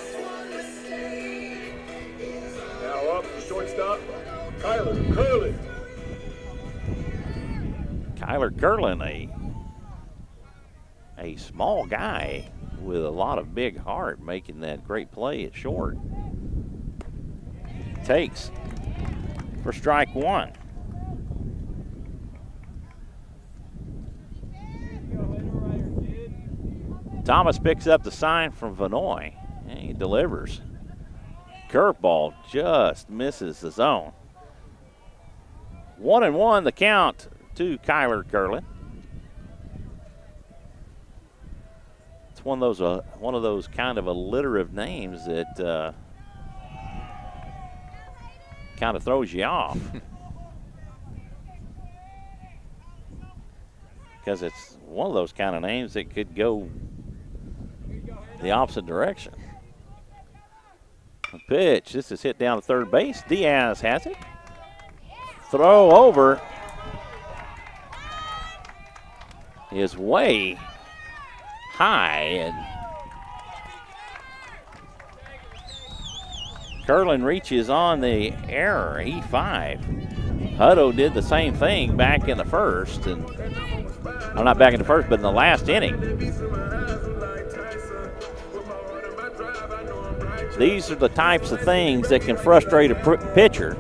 Now up the shortstop, Kyler Curlin. Kyler Curlin, a small guy with a lot of big heart, making that great play at short. Takes for strike one. Thomas picks up the sign from Vanoy, and he delivers. Curveball just misses the zone. 1-1 the count to Kyler Curlin. It's one of those kind of alliterative names that kind of throws you off. Because it's one of those kind of names that could go the opposite direction. The pitch, this is hit down to third base. Diaz has it. Throw over is way high, and Curlin reaches on the error, E5. Hutto did the same thing back in the first, and well, not back in the first, but in the last inning. These are the types of things that can frustrate a pitcher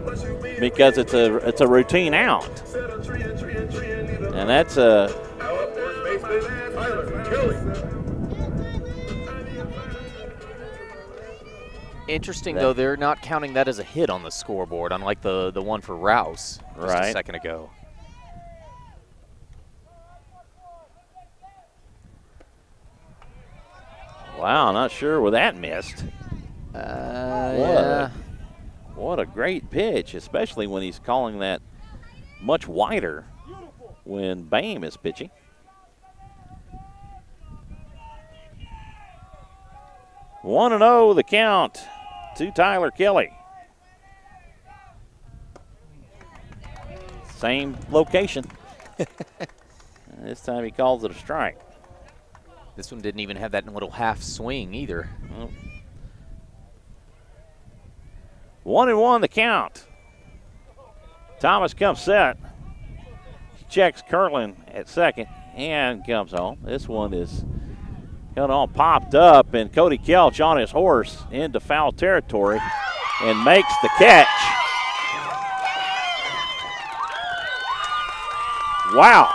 because it's a routine out, and that's a interesting. Though they're not counting that as a hit on the scoreboard, unlike the one for Rouse just a second ago. Wow, not sure where that missed. Yeah. What a great pitch, especially when he's calling that much wider when Bame is pitching. One and 0 the count to Tyler Kelly. Same location. This time he calls it a strike. This one didn't even have that little half swing either. 1-1 the count. Thomas comes set. He checks Curlin at second and comes home. This one is got all popped up, and Cody Kelch on his horse into foul territory and makes the catch. Wow.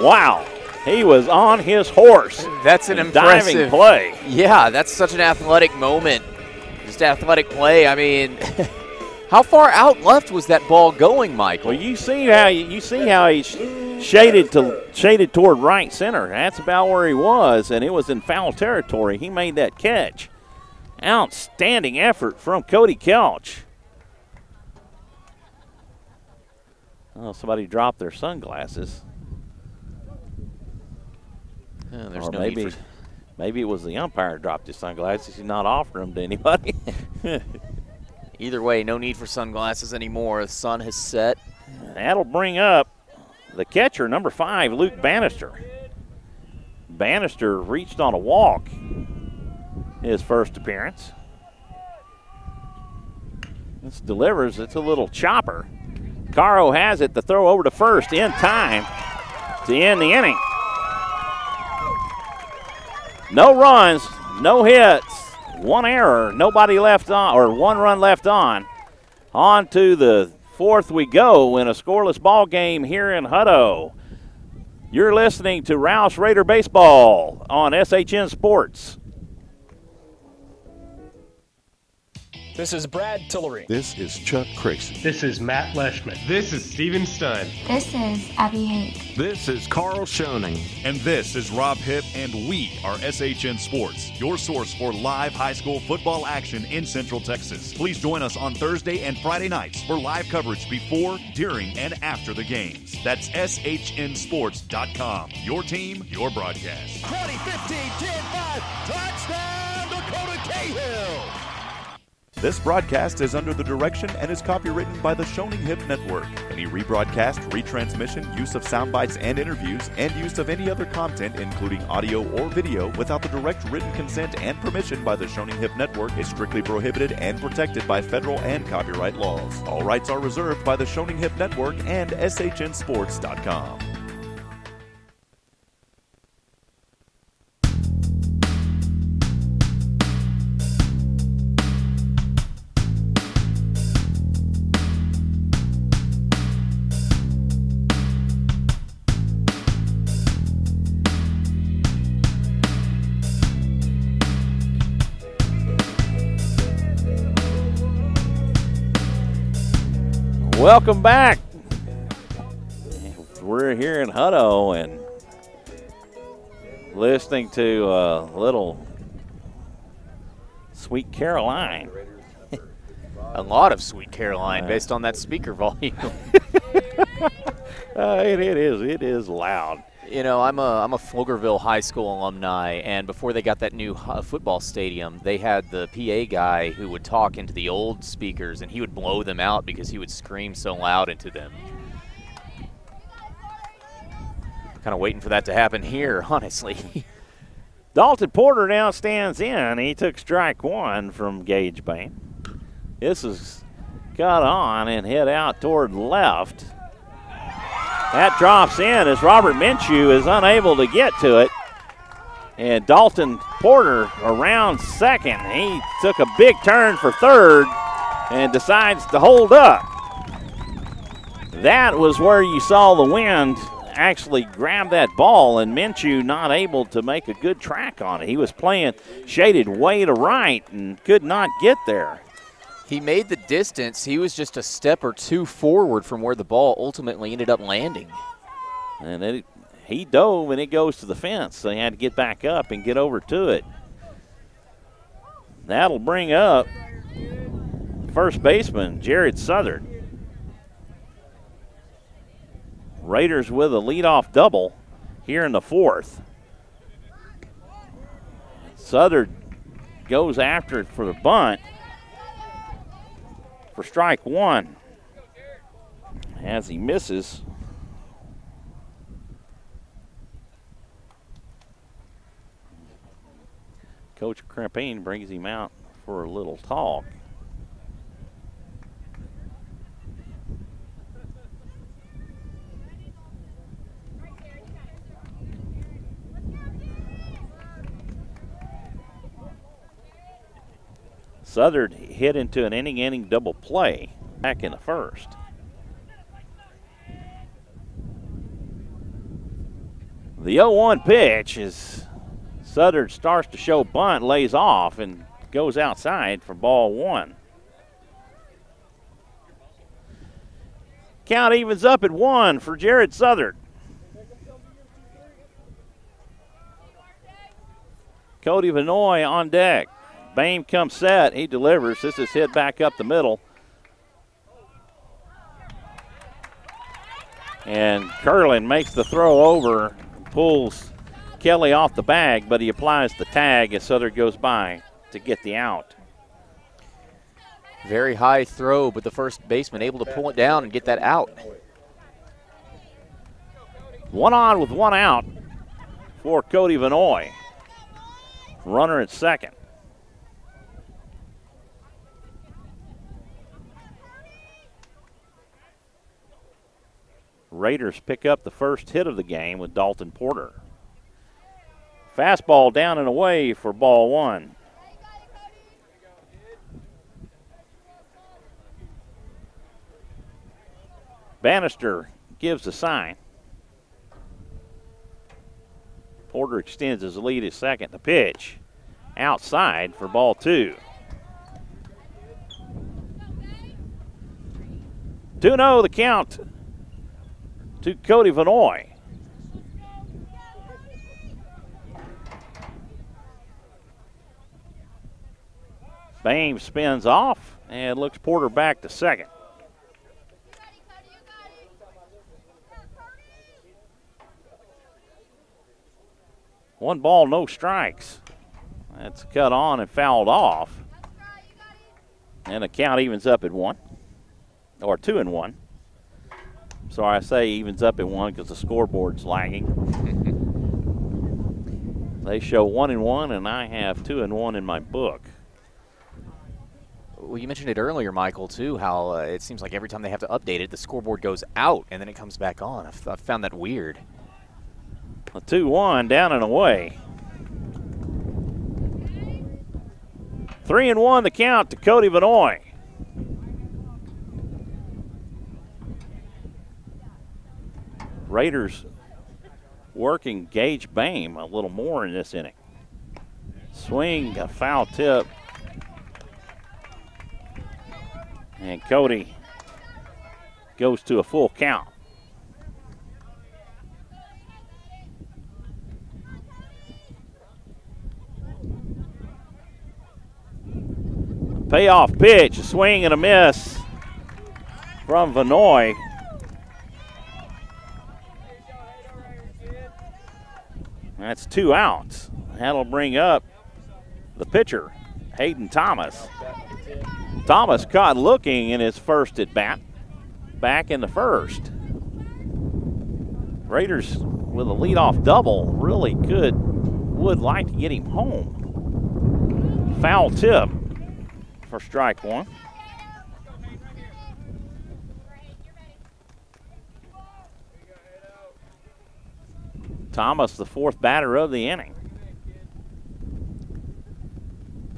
Wow. He was on his horse. That's an impressive diving play. Yeah, that's such an athletic moment. Just athletic play. I mean, how far out left was that ball going, Michael? Well, you see how he shaded toward right center. That's about where he was, and it was in foul territory. He made that catch. Outstanding effort from Cody Kelch. Oh, somebody dropped their sunglasses. There's or no maybe, need for... maybe it was the umpire who dropped his sunglasses. He's not offering them to anybody. Either way, no need for sunglasses anymore. The sun has set. That'll bring up the catcher, number 5, Luke Bannister. Bannister reached on a walk his first appearance. This delivers. It's a little chopper. Caro has it. The throw over to first in time to end the inning. No runs, no hits, 1 error, nobody left on, or 1 run left on. On to the 4th we go in a scoreless ball game here in Hutto. You're listening to Rouse Raider Baseball on SHN Sports. This is Brad Tillery. This is Chuck Crixon. This is Matt Leishman. This is Steven Stein. This is Abby Hake. This is Carl Schoening. And this is Rob Hipp, and we are SHN Sports, your source for live high school football action in Central Texas. Please join us on Thursday and Friday nights for live coverage before, during, and after the games. That's SHNSports.com. Your team, your broadcast. 2015, 10-5, touchdown Dakota Cahill. This broadcast is under the direction and is copywritten by the Shoning Hip Network. Any rebroadcast, retransmission, use of sound bites and interviews, and use of any other content, including audio or video, without the direct written consent and permission by the Shoning Hip Network is strictly prohibited and protected by federal and copyright laws. All rights are reserved by the Shoning Hip Network and SHNSports.com. Welcome back. We're here in Hutto and listening to a little Sweet Caroline. A lot of Sweet Caroline based on that speaker volume. It is loud. You know, I'm a Pflugerville High School alumni, and before they got that new football stadium, they had the PA guy who would talk into the old speakers, and he would blow them out because he would scream so loud into them. Kind of waiting for that to happen here, honestly. Dalton Porter now stands in. He took strike 1 from Gage Bain. This is cut on and hit out toward left. That drops in as Robert Minshew is unable to get to it. And Dalton Porter around second. He took a big turn for third and decides to hold up. That was where you saw the wind actually grab that ball, and Minshew not able to make a good track on it. He was playing shaded way to right and could not get there. He made the distance. He was just a step or two forward from where the ball ultimately ended up landing. And he dove, and it goes to the fence, so he had to get back up and get over to it. That'll bring up first baseman Jared Southard. Raiders with a leadoff double here in the 4th. Southard goes after it for the bunt for strike 1 as he misses. Coach Crempine brings him out for a little talk. Southard hit into an inning double play back in the 1st. The 0-1 pitch is Southard starts to show bunt, lays off, and goes outside for ball 1. Count evens up at 1 for Jared Southard. Cody Vanoy on deck. Bain comes set. He delivers. This is hit back up the middle. And Curlin makes the throw over, pulls Kelly off the bag, but he applies the tag as Southern goes by to get the out. Very high throw, but the first baseman able to pull it down and get that out. 1 on with 1 out for Cody Vanoy. Runner at second. Raiders pick up the first hit of the game with Dalton Porter. Fastball down and away for ball 1. Bannister gives the sign. Porter extends his lead at second. The pitch outside for ball 2. 2-0 the count to Cody Vanoy. Bame spins off and looks Porter back to second. One ball, no strikes. That's cut on and fouled off. And the count evens up at 1, or 2-1. Sorry, I say evens up at 1 because the scoreboard's lagging. They show 1-1, and I have 2-1 in my book. Well, you mentioned it earlier, Michael, too, how it seems like every time they have to update it, the scoreboard goes out and then it comes back on. I've found that weird. A 2-1 down and away. 3-1 the count to Cody Vanoy. Raiders working Gage Bame a little more in this inning. Swing, a foul tip. And Cody goes to a full count. Payoff pitch, a swing and a miss from Vanoy. That's 2 outs. That'll bring up the pitcher, Hayden Thomas. Thomas caught looking in his first at bat, back in the first. Raiders with a leadoff double really would like to get him home. Foul tip for strike 1. Thomas, the 4th batter of the inning.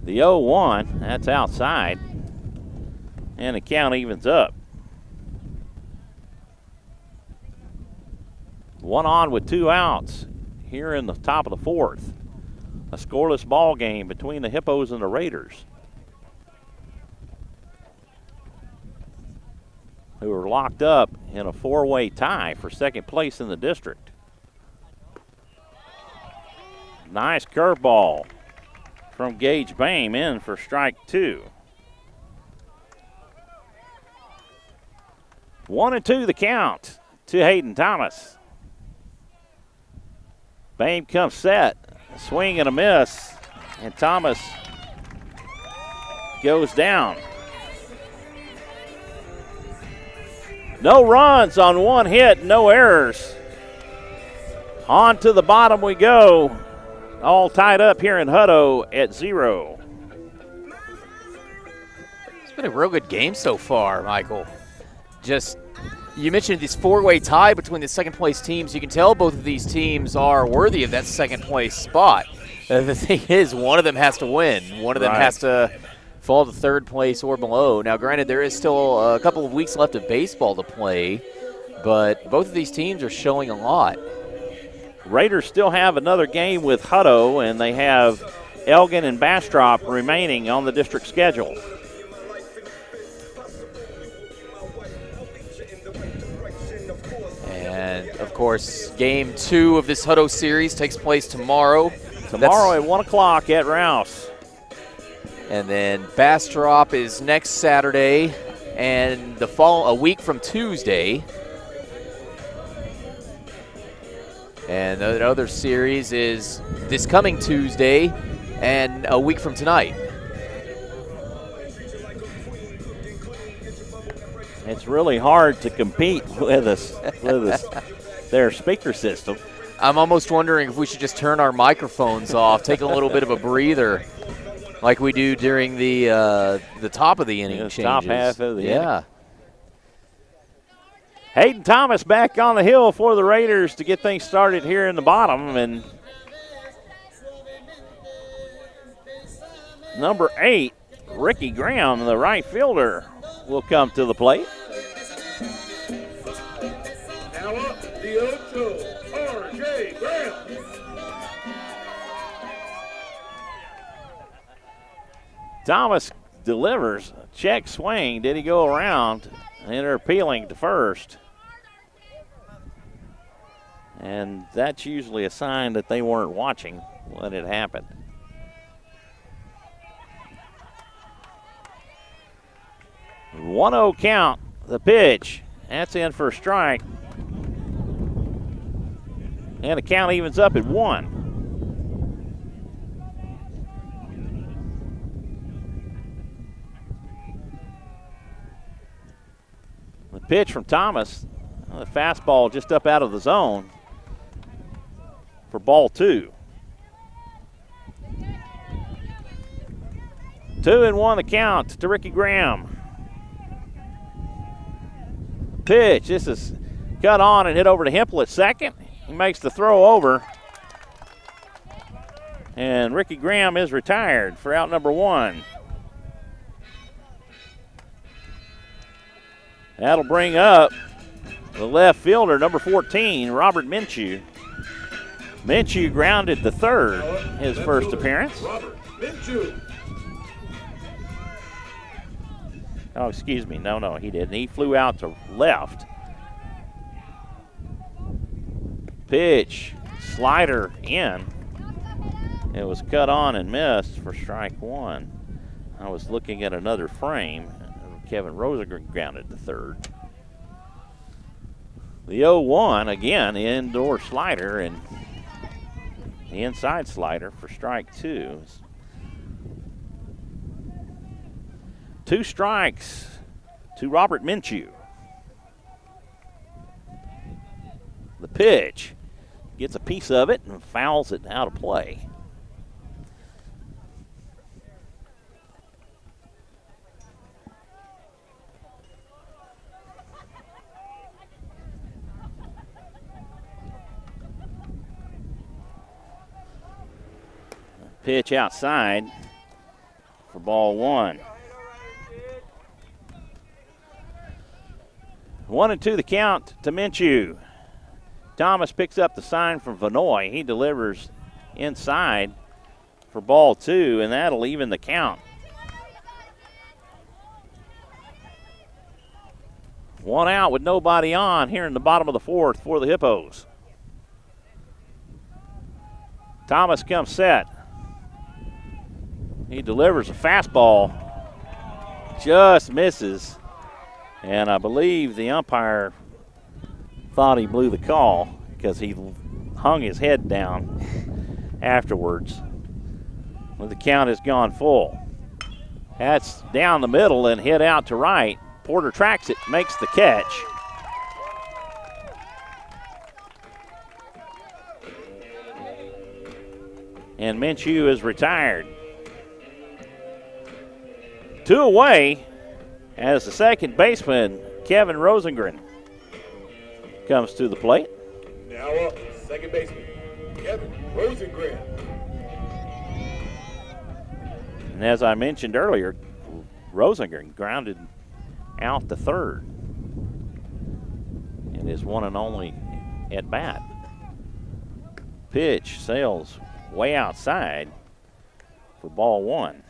The 0-1, that's outside. And the count evens up. 1 on with 2 outs here in the top of the 4th. A scoreless ball game between the Hippos and the Raiders, who are locked up in a 4-way tie for second place in the district. Nice curveball from Gage Bame in for strike 2. 1-2 the count to Hayden Thomas. Bame comes set, a swing and a miss, and Thomas goes down. No runs on 1 hit, no errors. On to the bottom we go. All tied up here in Hutto at 0. It's been a real good game so far, Michael. You mentioned this 4-way tie between the second place teams. You can tell both of these teams are worthy of that second place spot. The thing is, one of them has to win. One of them has to fall to 3rd place or below. Now, granted, there is still a couple of weeks left of baseball to play, but both of these teams are showing a lot. Raiders still have another game with Hutto, and they have Elgin and Bastrop remaining on the district schedule. And, of course, Game 2 of this Hutto series takes place tomorrow. Tomorrow at 1 o'clock at Rouse. And then Bastrop is next Saturday, and a week from Tuesday. And the other series is this coming Tuesday and a week from tonight. It's really hard to compete with their speaker system. I'm almost wondering if we should just turn our microphones off, take a little bit of a breather, like we do during the top of the inning changes. Top half of the inning. Hayden Thomas back on the hill for the Raiders to get things started here in the bottom. And number 8, Ricky Graham, the right fielder, will come to the plate. Now up, the Ocho, R.J. Graham. Thomas delivers a check swing. Did he go around? And they're appealing to first. And that's usually a sign that they weren't watching when it happened. One-0 count, the pitch. That's in for a strike. And the count evens up at 1. The pitch from Thomas, the fastball just up out of the zone for ball 2. 2-1 the count to Ricky Graham. Pitch, this is cut on and hit over to Hempel at second. He makes the throw over. And Ricky Graham is retired for out number 1. That'll bring up the left fielder, number 14, Robert Minshew. Minshew grounded to third, his first appearance. Robert Minshew. Oh, excuse me. No, he didn't. He flew out to left. Pitch, slider in. It was cut on and missed for strike 1. I was looking at another frame. Kevin Rosengren grounded to third. The 0-1, again, the indoor slider and the inside slider for strike 2. 2 strikes to Robert Minshew. The pitch gets a piece of it and fouls it out of play. Pitch outside for ball 1. 1-2 the count to Minshew. Thomas picks up the sign from Vanoy. He delivers inside for ball 2, and that'll even the count. 1 out with nobody on here in the bottom of the 4th for the Hippos. Thomas comes set. He delivers a fastball, just misses, and I believe the umpire thought he blew the call because he hung his head down afterwards. Well, the count has gone full. That's down the middle and hit out to right. Porter tracks it, makes the catch. And Minshew is retired. 2 away as the second baseman, Kevin Rosengren, comes to the plate. Now up, second baseman, Kevin Rosengren. And as I mentioned earlier, Rosengren grounded out to third in his one and only at bat. Pitch sails way outside for ball 1.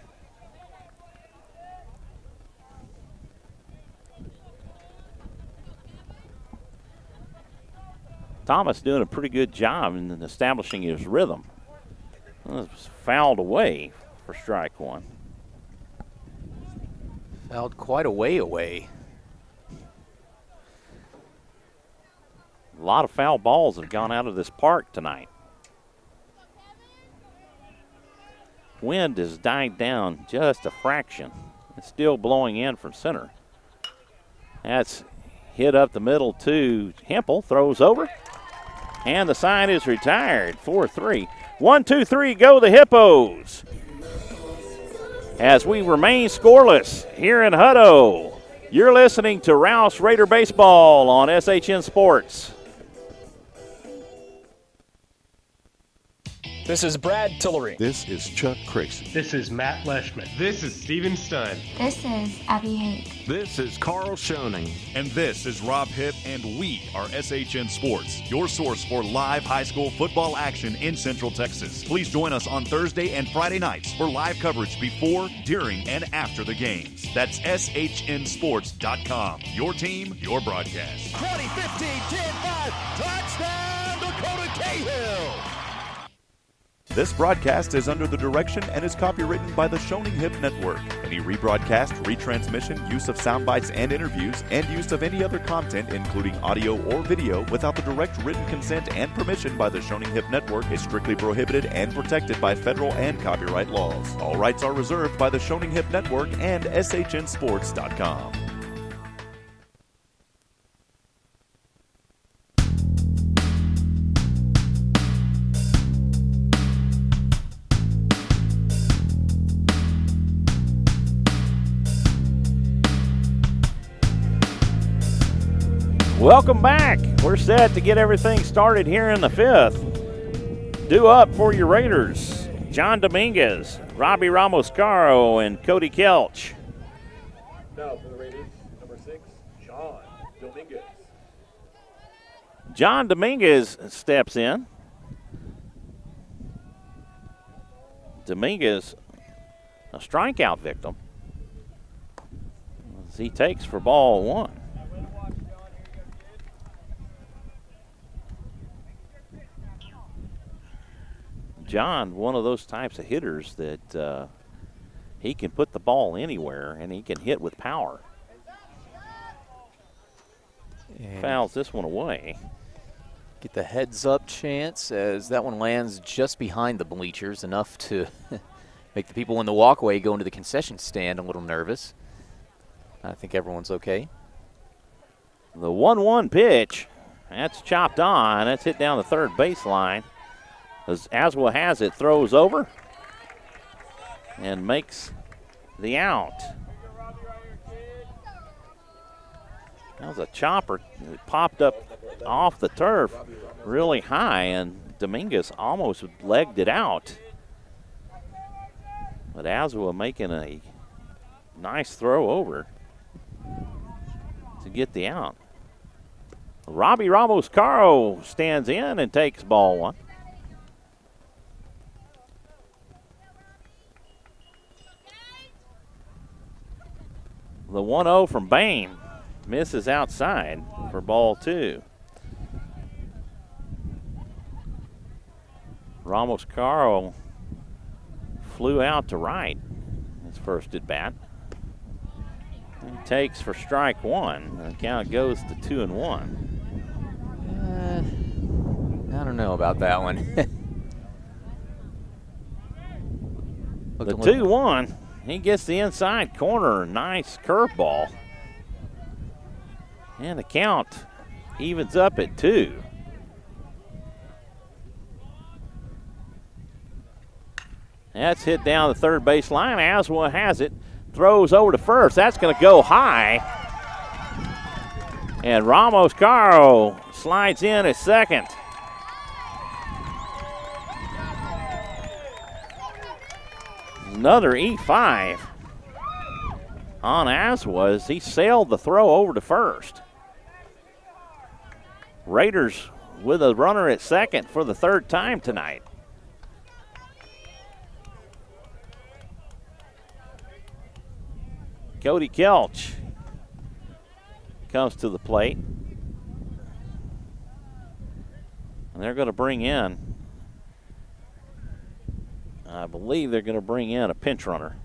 Thomas doing a pretty good job in establishing his rhythm. It was fouled away for strike 1. Fouled quite a way away. A lot of foul balls have gone out of this park tonight. Wind has died down just a fraction. It's still blowing in from center. That's hit up the middle to Hempel, throws over, and the side is retired, 4-3. 1, 2, 3, go the Hippos. As we remain scoreless here in Hutto, you're listening to Rouse Raider Baseball on SHN Sports. This is Brad Tillery. This is Chuck Crixey. This is Matt Leschman. This is Steven Stun. This is Abby Hake. This is Carl Schoening. And this is Rob Hipp, and we are SHN Sports, your source for live high school football action in Central Texas. Please join us on Thursday and Friday nights for live coverage before, during, and after the games. That's SHNSports.com. Your team, your broadcast. 20, 15, 10, 5, touchdown, Dakota Cahill! This broadcast is under the direction and is copywritten by the Shoning Hip Network. Any rebroadcast, retransmission, use of sound bites and interviews, and use of any other content, including audio or video, without the direct written consent and permission by the Shoning Hip Network is strictly prohibited and protected by federal and copyright laws. All rights are reserved by the Shoning Hip Network and SHNSports.com. Welcome back. We're set to get everything started here in the fifth. Due up for your Raiders, John Dominguez, Robbie Ramos-Caro, and Cody Kelch. Now for the Raiders, number 6, John Dominguez. John Dominguez steps in. Dominguez, a strikeout victim, as he takes for ball one. John, one of those types of hitters that he can put the ball anywhere and he can hit with power. And fouls this one away. Get the heads up chance as that one lands just behind the bleachers, enough to make the people in the walkway go into the concession stand a little nervous. I think everyone's okay. The 1-1 pitch, that's chopped on. That's hit down the third baseline. As Aswa has it, throws over and makes the out. That was a chopper. It popped up off the turf really high, and Dominguez almost legged it out. But Aswa making a nice throw over to get the out. Robbie Ramos-Caro stands in and takes ball one. The 1-0 from Bain misses outside for ball two. Ramos-Caro flew out to right his first at bat. He takes for strike one. The count goes to 2-1. I don't know about that one. The 2-1. He gets the inside corner. Nice curveball. And the count evens up at 2. That's hit down the third base line. Aswa has it. Throws over to first. That's going to go high. And Ramos-Caro slides in at second. Another E5 on Aswa as he sailed the throw over to first. Raiders with a runner at second for the third time tonight. Cody Kelch comes to the plate. And they're going to bring in, I believe they're going to bring in a pinch runner.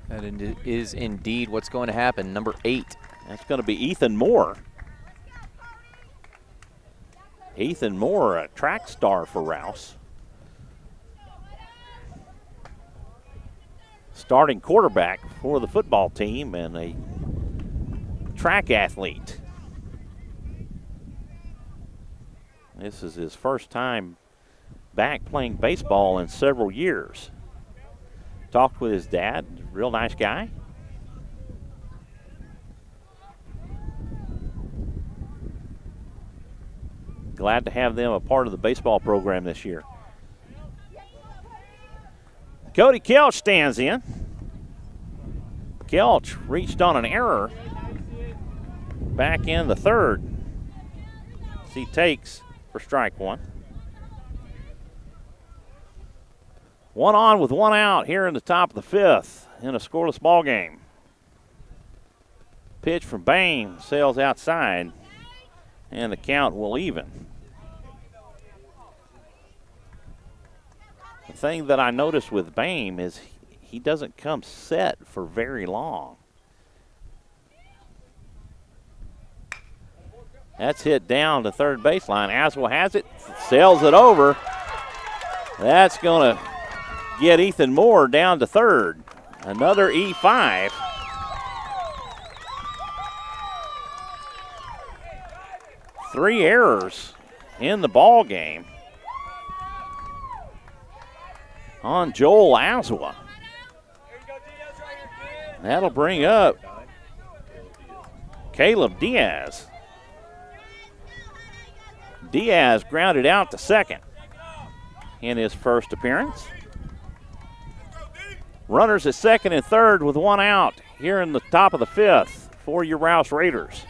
That is indeed what's going to happen. Number 8. That's going to be Ethan Moore. Ethan Moore, a track star for Rouse. Starting quarterback for the football team and a track athlete. This is his first time back playing baseball in several years. Talked with his dad, real nice guy. Glad to have them a part of the baseball program this year. Cody Kelch stands in. Kelch reached on an error back in the third. He takes for strike one. One on with one out here in the top of the fifth in a scoreless ball game. Pitch from Bain sails outside, and the count will even. The thing that I noticed with Bain is he doesn't come set for very long. That's hit down to third baseline. Aswell has it, sails it over. That's going to get Ethan Moore down to third. Another E5. Three errors in the ball game on Joel Aswa. That'll bring up Caleb Diaz. Diaz grounded out to second in his first appearance. Runners at second and third with one out here in the top of the fifth for your Rouse Raiders.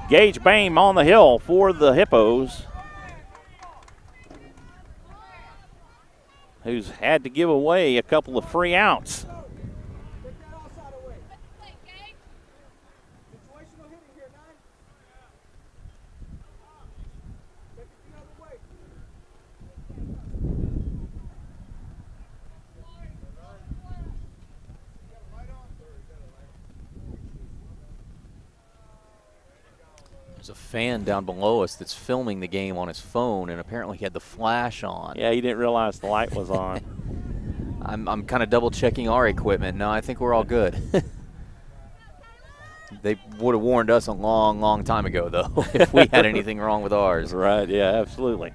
Gage Bain on the hill for the Hippos, who's had to give away a couple of free outs. There's a fan down below us that's filming the game on his phone, and apparently he had the flash on. Yeah, he didn't realize the light was on. I'm kind of double checking our equipment. No, I think we're all good. They would have warned us a long, long time ago, though, if we had anything wrong with ours. Right, yeah, absolutely.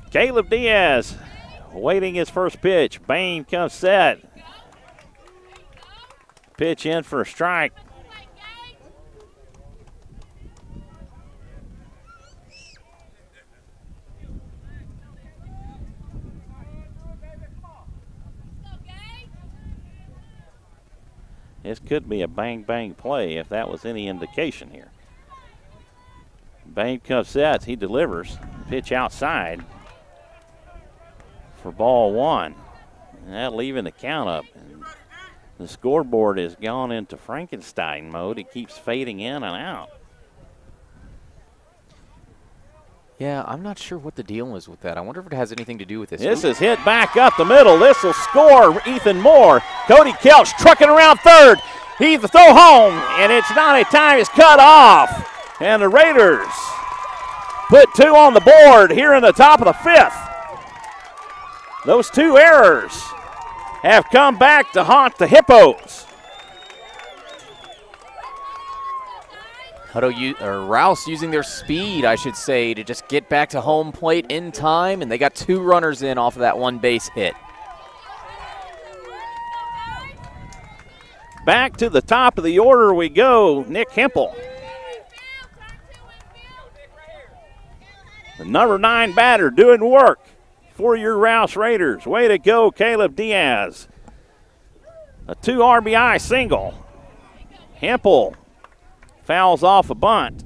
Caleb Diaz waiting his first pitch. Bain comes set. Pitch in for a strike. This could be a bang-bang play if that was any indication here. Bain comes set, he delivers. Pitch outside for ball one. And that'll even the count up. And the scoreboard has gone into Frankenstein mode. It keeps fading in and out. Yeah, I'm not sure what the deal is with that. I wonder if it has anything to do with this. This is hit back up the middle. This will score Ethan Moore. Cody Kelch trucking around third. He's the throw home, and it's not a time. It's cut off. And the Raiders put two on the board here in the top of the fifth. Those two errors have come back to haunt the Hippos. Rouse using their speed, I should say, to just get back to home plate in time, and they got two runners in off of that one base hit. Back to the top of the order we go, Nick Hempel. The number 9 batter doing work for your Rouse Raiders. Way to go, Caleb Diaz. A 2 RBI single. Hempel fouls off a bunt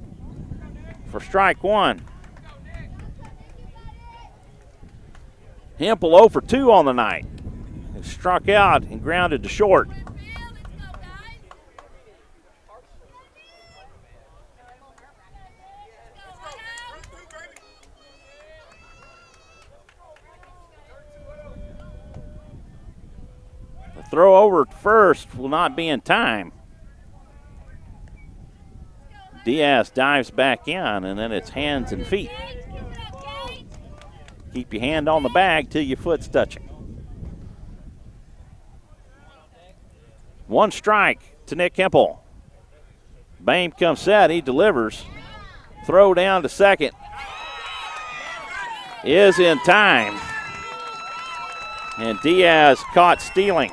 for strike one. Hempel 0 for 2 on the night. He struck out and grounded to short. The throw over at first will not be in time. Diaz dives back in, and then it's hands and feet. Keep your hand on the bag till your foot's touching. 1 strike to Nick Hempel. Bame comes set, he delivers. Throw down to second. Is in time. And Diaz caught stealing.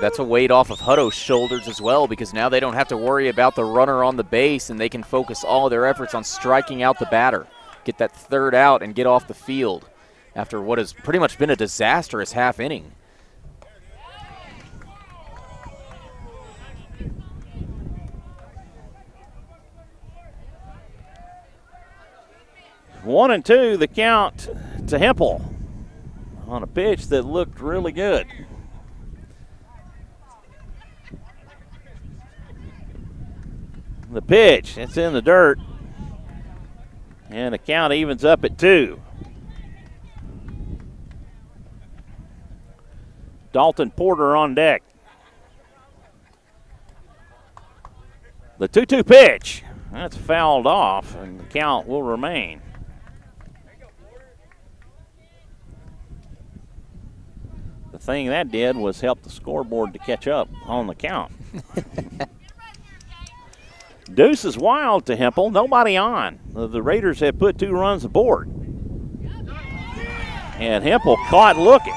That's a weight off of Hutto's shoulders as well, because now they don't have to worry about the runner on the base, and they can focus all their efforts on striking out the batter. Get that third out and get off the field after what has pretty much been a disastrous half inning. One and two, the count to Hempel on a pitch that looked really good. The pitch, it's in the dirt, and the count evens up at 2. Dalton Porter on deck. The 2-2 pitch, that's fouled off, and the count will remain. The thing that did was help the scoreboard to catch up on the count. Deuce is wild to Hempel, nobody on. The Raiders have put 2 runs aboard. And Hempel caught looking.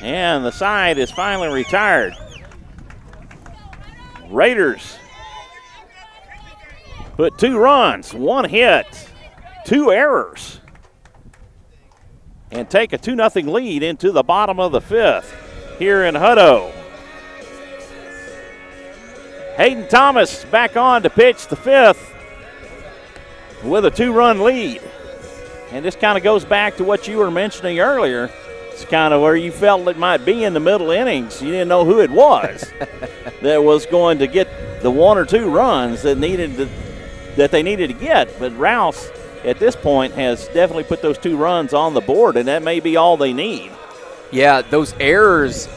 And the side is finally retired. Raiders put 2 runs, 1 hit, 2 errors, and take a 2-0 lead into the bottom of the 5th here in Hutto. Hayden Thomas back on to pitch the 5th with a 2-run lead. And this kind of goes back to what you were mentioning earlier. It's kind of where you felt it might be in the middle innings. You didn't know who it was that was going to get the 1 or 2 runs that they needed to get. But Rouse, at this point, has definitely put those 2 runs on the board, and that may be all they need. Yeah, those errors,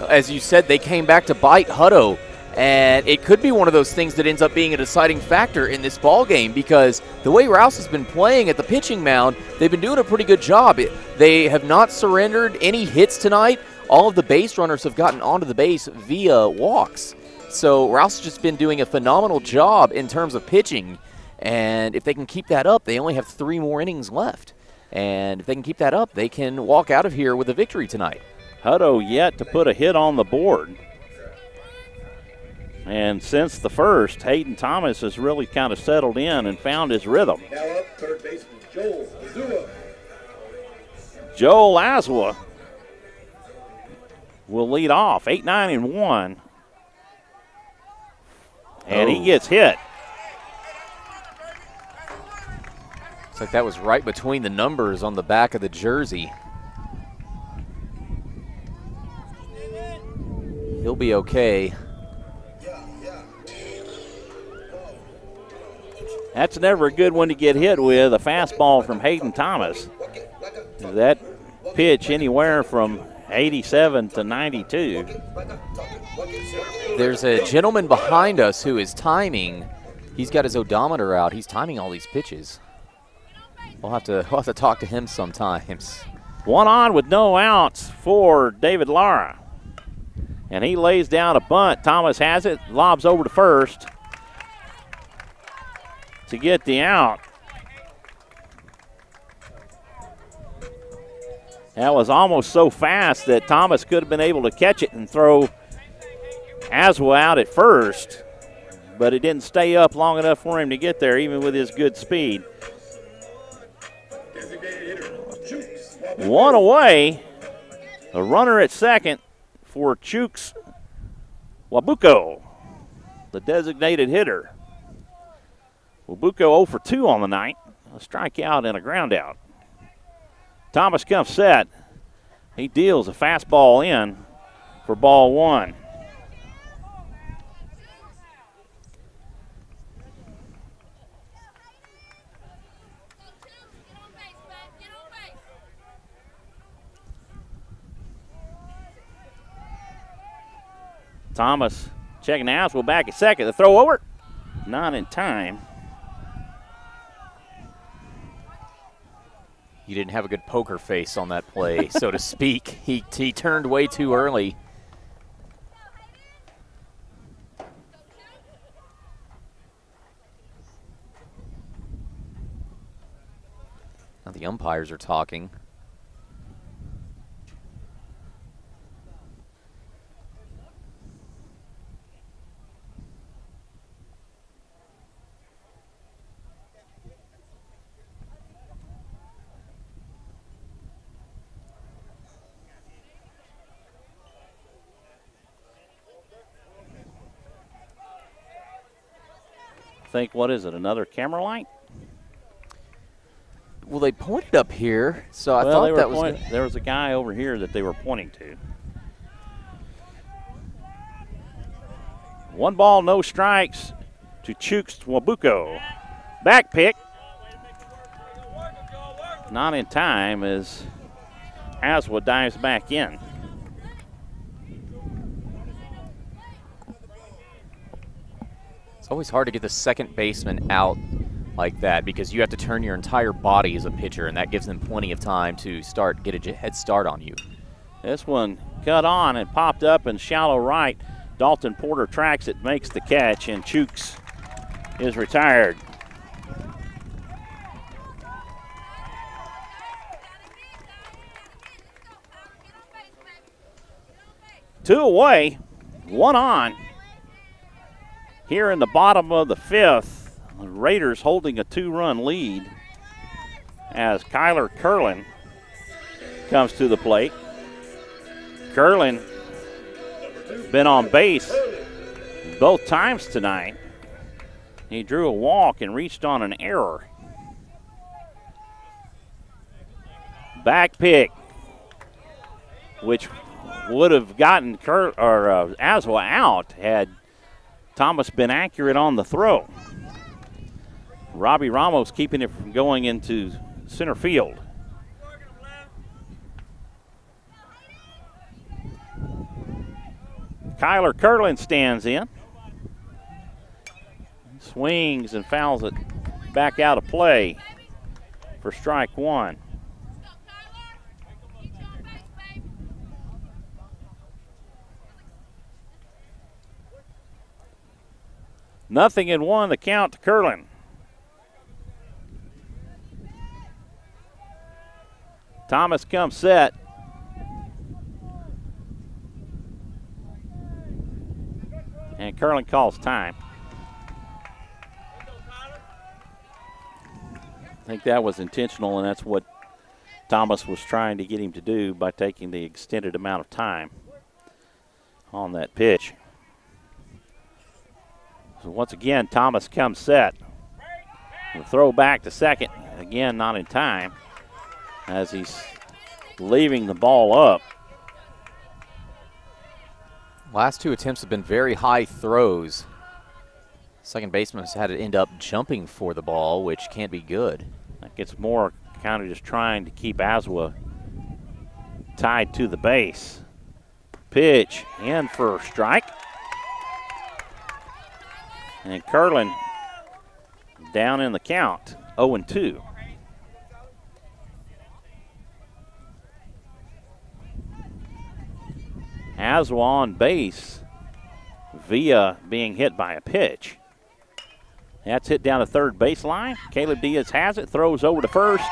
as you said, they came back to bite Hutto. And it could be one of those things that ends up being a deciding factor in this ball game, because the way Rouse has been playing at the pitching mound, they've been doing a pretty good job. They have not surrendered any hits tonight. All of the base runners have gotten onto the base via walks. So Rouse has just been doing a phenomenal job in terms of pitching. And if they can keep that up, they only have 3 more innings left. And if they can keep that up, they can walk out of here with a victory tonight. Hutto yet to put a hit on the board. And since the first, Hayden Thomas has really kind of settled in and found his rhythm. Now up, third baseman Joel Azua. Joel Azua will lead off, 8-9-1. And he gets hit. Looks like that was right between the numbers on the back of the jersey. He'll be okay. That's never a good one to get hit with, a fastball from Hayden Thomas. That pitch anywhere from 87 to 92. There's a gentleman behind us who is timing. He's got his odometer out. He's timing all these pitches. We'll have to talk to him sometimes. 1 on with no outs for David Lara. And he lays down a bunt. Thomas has it, lobs over to first to get the out. That was almost so fast that Thomas could have been able to catch it and throw Azua out at first, but it didn't stay up long enough for him to get there, even with his good speed. 1 away. A runner at second for Chooks Wabuko, the designated hitter. Wabuko 0 for 2 on the night. A strikeout and a ground out. Thomas comes set. He deals a fastball in for ball 1. Thomas checking Aswell back at second. The throw over, not in time. He didn't have a good poker face on that play, so to speak. He turned way too early. Now the umpires are talking. Think, what is it, another camera light? Well, they pointed up here, so I thought that was there was a guy over here that they were pointing to. 1 ball, no strikes to Chooks Wabuko. Back pick. Not in time as Aswa dives back in. It's always hard to get the second baseman out like that because you have to turn your entire body as a pitcher, and that gives them plenty of time to get a head start on you. This one cut on and popped up in shallow right. Dalton Porter tracks it, makes the catch, and Chooks is retired. Two away, 1 on. Here in the bottom of the 5th, the Raiders holding a 2-run lead as Kyler Curlin comes to the plate. Curlin been on base both times tonight. He drew a walk and reached on an error. Back pick, which would have gotten Aswa out had Thomas been accurate on the throw. Robbie Ramos keeping it from going into center field. Kyler Curlin stands in. Swings and fouls it back out of play for strike 1. Nothing in 1, the count to Curlin. Thomas comes set. And Curlin calls time. I think that was intentional, and that's what Thomas was trying to get him to do by taking the extended amount of time on that pitch. So once again, Thomas comes set. The throw back to second. Again, not in time as he's leaving the ball up. Last 2 attempts have been very high throws. Second baseman has had to end up jumping for the ball, which can't be good. That gets more kind of just trying to keep Aswa tied to the base. Pitch in for a strike. And Curlin down in the count, 0-2. Aswa on base via being hit by a pitch. That's hit down the third baseline. Caleb Diaz has it, throws over to first.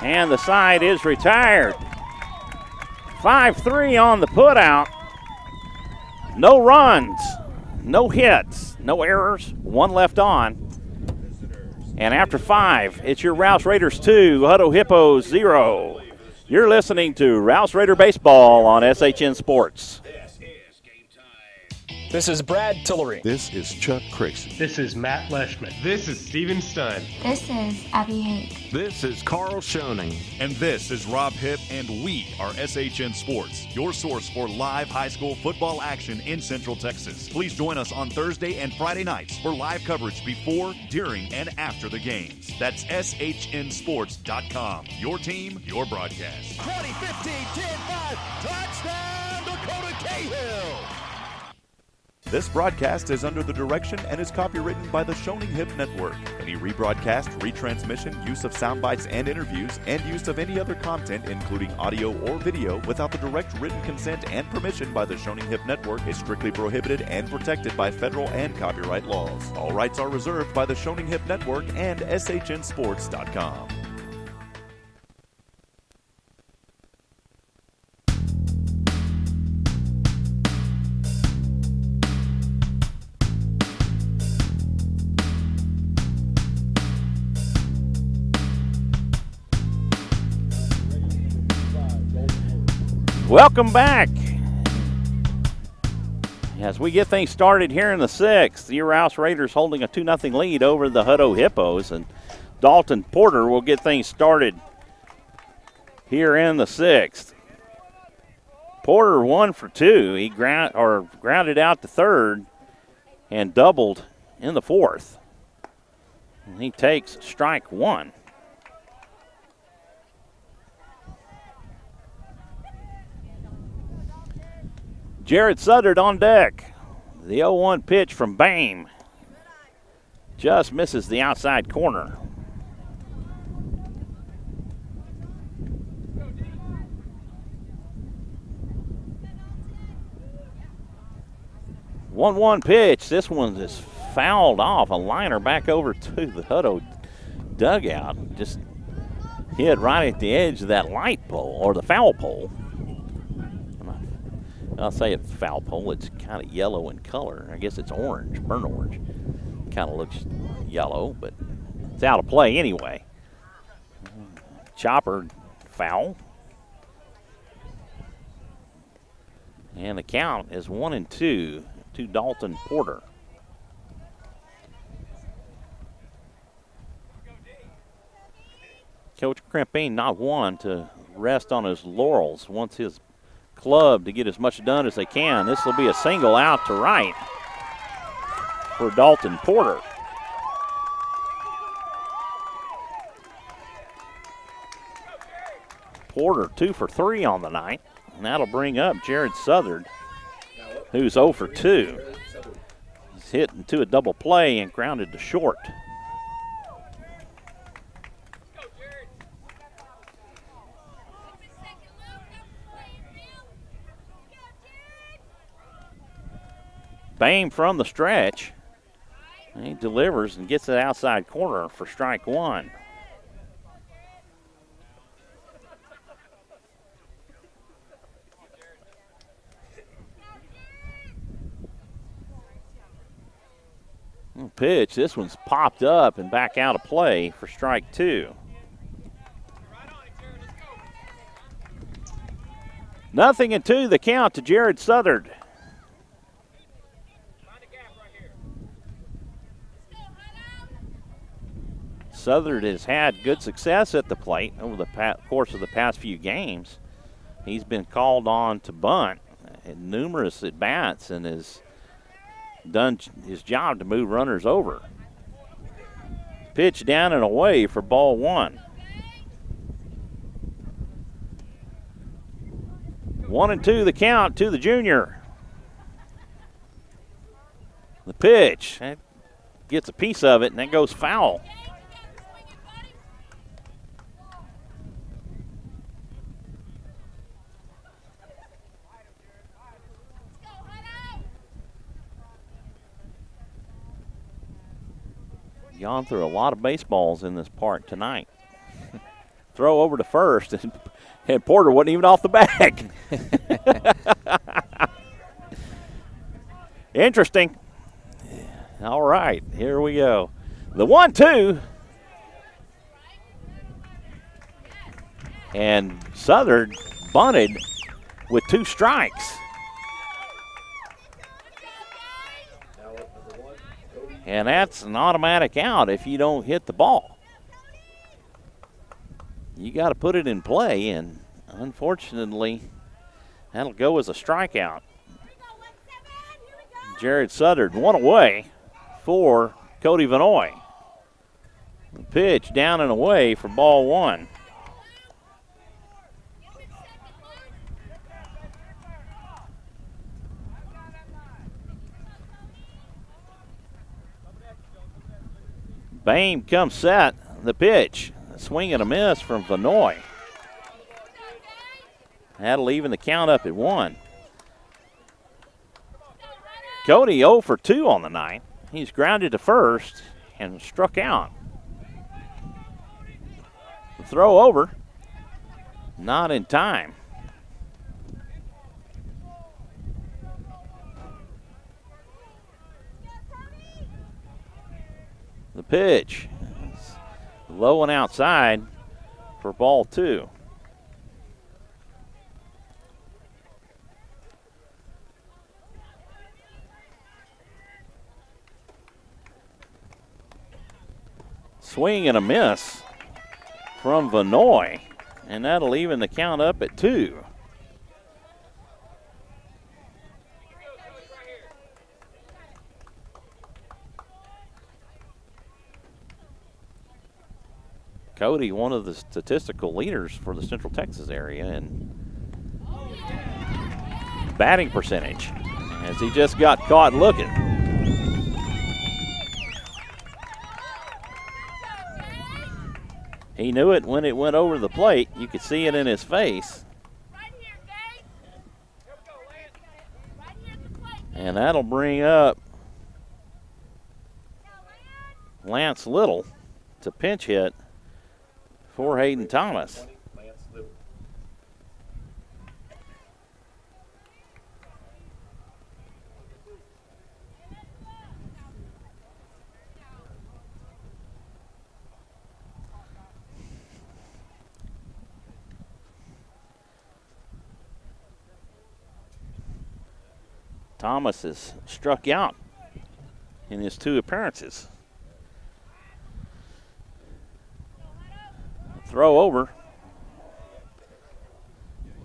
And the side is retired. 5-3 on the putout. No runs, no hits, no errors, 1 left on. And after 5, it's your Rouse Raiders 2, Hutto Hippos 0. You're listening to Rouse Raider Baseball on SHN Sports. This is Brad Tillery. This is Chuck Crixon. This is Matt Leishman. This is Steven Stun. This is Abby Hake. This is Carl Schoening. And this is Rob Hipp, and we are SHN Sports, your source for live high school football action in Central Texas. Please join us on Thursday and Friday nights for live coverage before, during, and after the games. That's SHNSports.com. Your team, your broadcast. 20, 15, 10, 5, touchdown, Dakota Cahill. This broadcast is under the direction and is copywritten by the Shoning Hip Network. Any rebroadcast, retransmission, use of sound bites and interviews, and use of any other content, including audio or video, without the direct written consent and permission by the Shoning Hip Network is strictly prohibited and protected by federal and copyright laws. All rights are reserved by the Shoning Hip Network and SHNSports.com. Welcome back. As we get things started here in the 6th, the Rouse Raiders holding a 2-0 lead over the Hutto Hippos, and Dalton Porter will get things started here in the 6th. Porter 1 for 2. He grounded out the 3rd and doubled in the 4th. And he takes strike 1. Jared Suddard on deck. The 0-1 pitch from Pregame just misses the outside corner. One pitch. This one is fouled off. A liner back over to the Hutto dugout. Just hit right at the edge of that light pole, or the foul pole. I'll say it's foul pole. It's kind of yellow in color. I guess it's orange, burnt orange. Kind of looks yellow, but it's out of play anyway. Chopper foul. And the count is 1-2 to Dalton Porter. Coach Kremping not one to rest on his laurels. Wants his club to get as much done as they can. This will be a single out to right for Dalton Porter. Porter 2 for 3 on the night, and that'll bring up Jared Suddard, who's 0 for 2. He's hit into a double play and grounded to short. Pregame from the stretch. He delivers and gets it outside corner for strike 1. Pitch. This one's popped up and back out of play for strike 2. 0-2 the count to Jared Suddard. Suddard has had good success at the plate over the course of the past few games. He's been called on to bunt in numerous at-bats and has done his job to move runners over. Pitch down and away for ball 1. 1-2 the count to the junior. The pitch, that gets a piece of it and that goes foul. Gone through a lot of baseballs in this park tonight. Throw over to first, and Porter wasn't even off the bag. Interesting. All right, here we go. The 1-2. And Suddard bunted with 2 strikes. And that's an automatic out if you don't hit the ball. You got to put it in play, and unfortunately, that'll go as a strikeout. Jared Suddard, 1 away for Cody Vanoy. The pitch down and away for ball 1. Bame comes set. The pitch. A swing and a miss from Vanoy. That'll even the count up at 1. Cody 0 for 2 on the night. He's grounded to first and struck out. The throw over. Not in time. The pitch. Low and outside for ball 2. Swing and a miss from Vanoy, and that'll even the count up at 2. Cody, one of the statistical leaders for the Central Texas area in batting percentage, as he just got caught looking. He knew it when it went over the plate. You could see it in his face. And that'll bring up Lance Little to pinch hit for Hayden Thomas. Thomas has struck out in his 2 appearances. Throw over.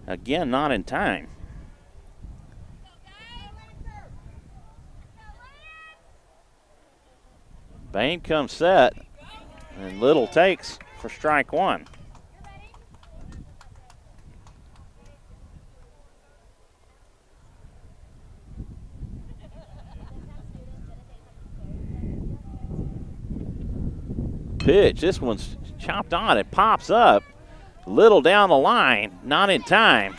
Again, not in time. Bame comes set, and Little takes for strike 1. Pitch. This one's chopped on. It pops up. Little down the line. Not in time.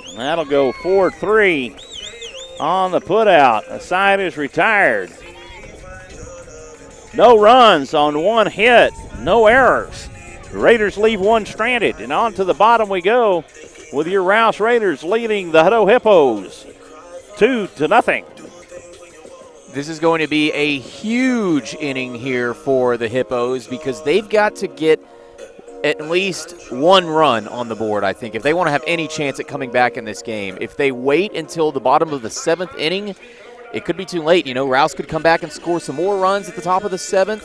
And that'll go 4-3 on the putout. The side is retired. No runs on 1 hit. No errors. The Raiders leave 1 stranded. And on to the bottom we go with your Rouse Raiders leading the Hutto Hippos 2-0. This is going to be a huge inning here for the Hippos because they've got to get at least 1 run on the board, I think, if they want to have any chance at coming back in this game. If they wait until the bottom of the 7th inning, it could be too late. You know, Rouse could come back and score some more runs at the top of the 7th,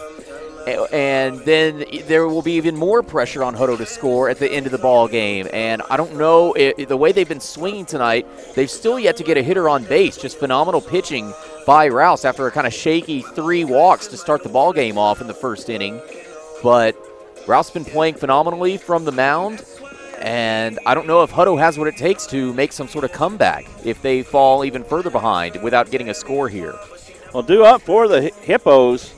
and then there will be even more pressure on Hutto to score at the end of the ball game. And I don't know, the way they've been swinging tonight, they've still yet to get a hitter on base. Just phenomenal pitching by Rouse after a kind of shaky 3 walks to start the ball game off in the 1st inning. But Rouse has been playing phenomenally from the mound, and I don't know if Hutto has what it takes to make some sort of comeback if they fall even further behind without getting a score here. Well, due up for the Hippos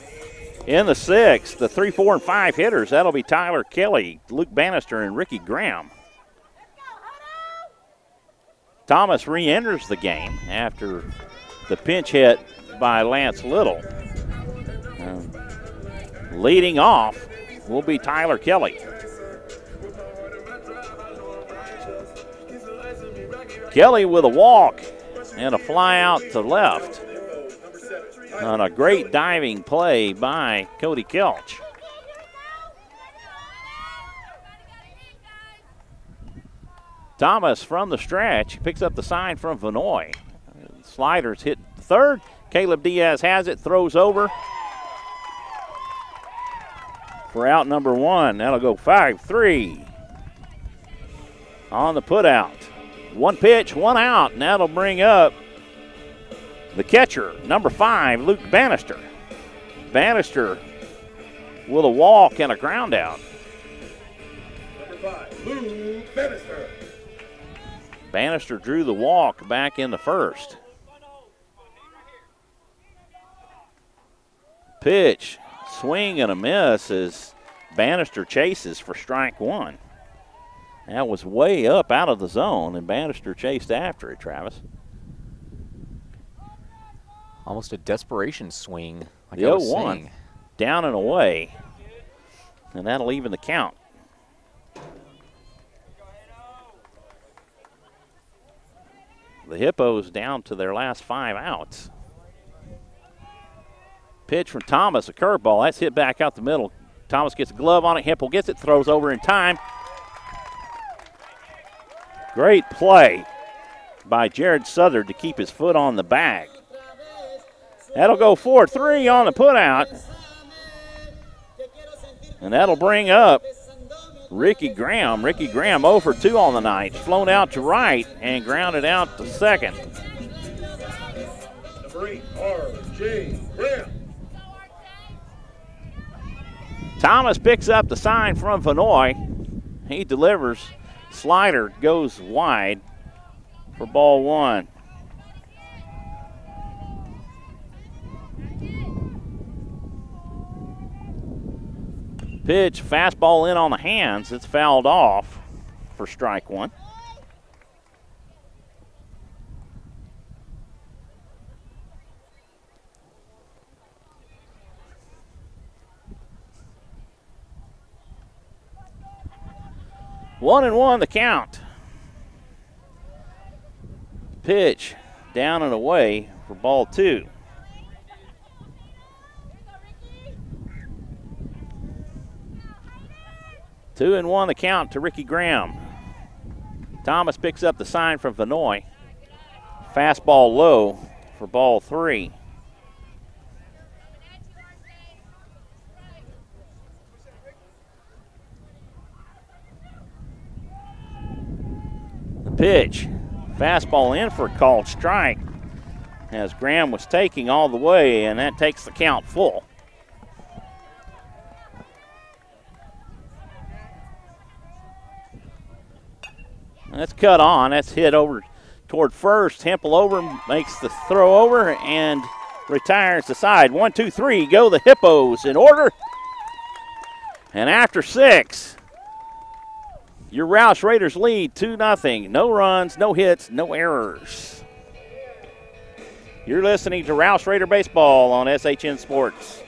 in the 6th, the 3, 4, and 5 hitters. That'll be Tyler Kelly, Luke Bannister, and Ricky Graham. Thomas re-enters the game after the pinch hit by Lance Little. Leading off will be Tyler Kelly. Kelly with a walk and a fly out to left on a great diving play by Cody Kelch. Thomas from the stretch picks up the sign from Vanoy. Sliders hit 3rd. Caleb Diaz has it, throws over for out number 1. That'll go 5-3 on the putout. 1 pitch, 1 out, and that'll bring up the catcher, number 5, Luke Bannister. Bannister with a walk and a ground out. Number 5, Luke Bannister. Bannister drew the walk back in the 1st. Pitch, swing and a miss as Bannister chases for strike one. That was way up out of the zone, and Bannister chased after it, Travis. Almost a desperation swing. Like The I was 0-1, saying. down and away, and that'll even the count. The Hippos down to their last 5 outs. Pitch from Thomas, a curveball. That's hit back out the middle. Thomas gets a glove on it. Hempel gets it, throws over in time. Great play by Jared Southard to keep his foot on the bag. That'll go 4-3 on the putout. And that'll bring up Ricky Graham. Ricky Graham 0 for 2 on the night. Flown out to right and grounded out to second. Number 8, R.J. Graham. Thomas picks up the sign from Vanoy. He delivers. Slider goes wide for ball 1. Pitch, fastball in on the hands. It's fouled off for strike 1. One and one the count. Pitch down and away for ball 2. Two and one the count to Ricky Graham. Thomas picks up the sign from Vanoy. Fastball low for ball 3. The pitch. Fastball in for a called strike as Graham was taking all the way, and that takes the count full. That's cut on. That's hit over toward first. Hempel over, makes the throw over, and retires the side. 1, 2, 3, go the Hippos in order. And after 6, your Rouse Raiders lead 2-0. No runs, no hits, no errors. You're listening to Rouse Raider Baseball on SHN Sports.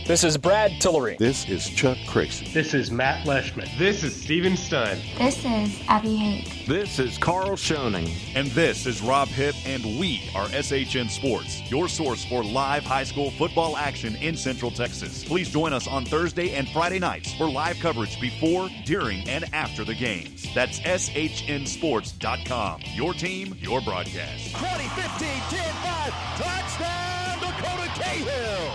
This is Brad Tillery. This is Chuck Crixey. This is Matt Leishman. This is Steven Stun. This is Abby Hake. This is Carl Schoening. And this is Rob Hipp, and we are SHN Sports, your source for live high school football action in Central Texas. Please join us on Thursday and Friday nights for live coverage before, during, and after the games. That's SHNSports.com. Your team, your broadcast. 2015, 10-5, touchdown, Dakota Cahill.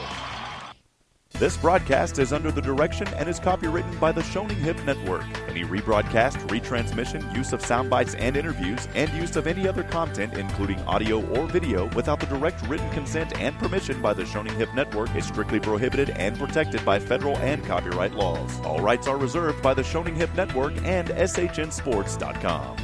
This broadcast is under the direction and is copywritten by the Shoning Hip Network. Any rebroadcast, retransmission, use of sound bites and interviews, and use of any other content, including audio or video, without the direct written consent and permission by the Shoning Hip Network is strictly prohibited and protected by federal and copyright laws. All rights are reserved by the Shoning Hip Network and SHNSports.com.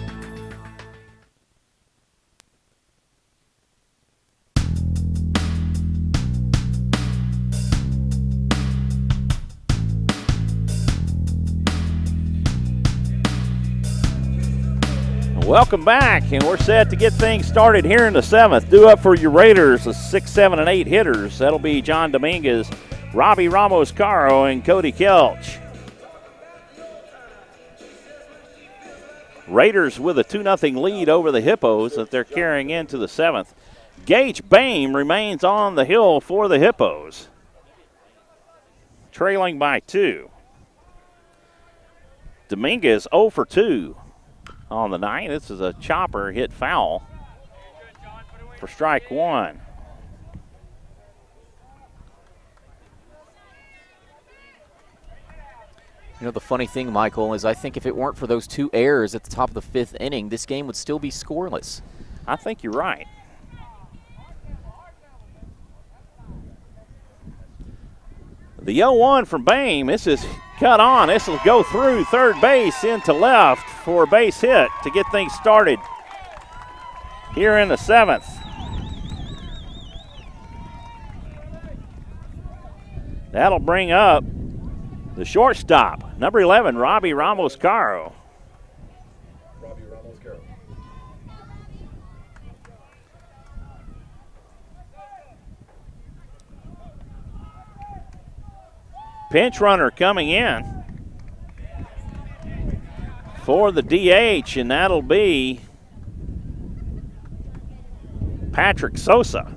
Welcome back, and we're set to get things started here in the 7th. Due up for your Raiders, the 6, 7, and 8 hitters. That'll be John Dominguez, Robbie Ramos-Caro, and Cody Kelch. Raiders with a 2-0 lead over the Hippos that they're carrying into the 7th. Gage Bame remains on the hill for the Hippos, trailing by 2. Dominguez 0 for 2. On the night. This is a chopper hit foul for strike 1. You know, the funny thing, Michael, is I think if it weren't for those 2 errors at the top of the 5th inning, this game would still be scoreless. I think you're right. The 0-1 from Bame. This is cut on. This will go through third base into left for a base hit to get things started. here in the 7th. That'll bring up the shortstop, number 11, Robbie Ramos-Caro. Pinch runner coming in for the DH, and that'll be Patrick Sosa.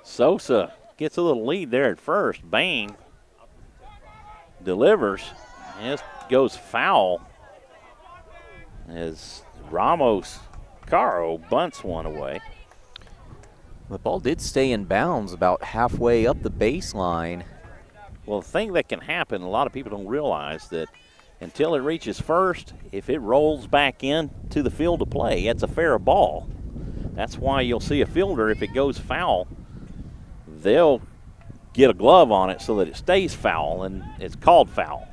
Sosa gets a little lead there at first. Bain delivers. And this goes foul as Ramos-Caro bunts one away. The ball did stay in bounds about halfway up the baseline. Well, the thing that can happen, a lot of people don't realize that until it reaches first, if it rolls back in to the field of play, it's a fair ball. That's why you'll see a fielder, if it goes foul, they'll get a glove on it so that it stays foul, and it's called foul.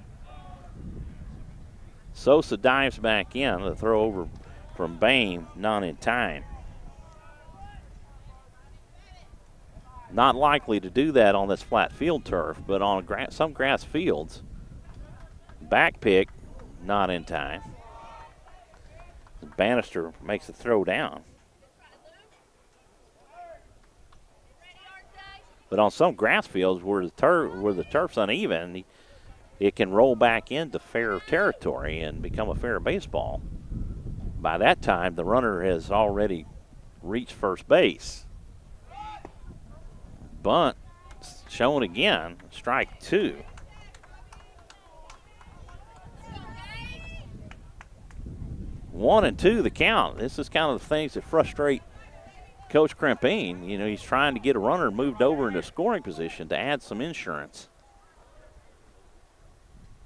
Sosa dives back in. The throw over from Bain, not in time. Not likely to do that on this flat field turf, but on some grass fields, back pick, not in time. Bannister makes the throw down. But on some grass fields where the turf's uneven, it can roll back into fair territory and become a fair baseball. By that time, the runner has already reached first base. Bunt shown again, strike 2. One and two the count. This is kind of the things that frustrate Coach Krempine. You know, he's trying to get a runner moved over into scoring position to add some insurance.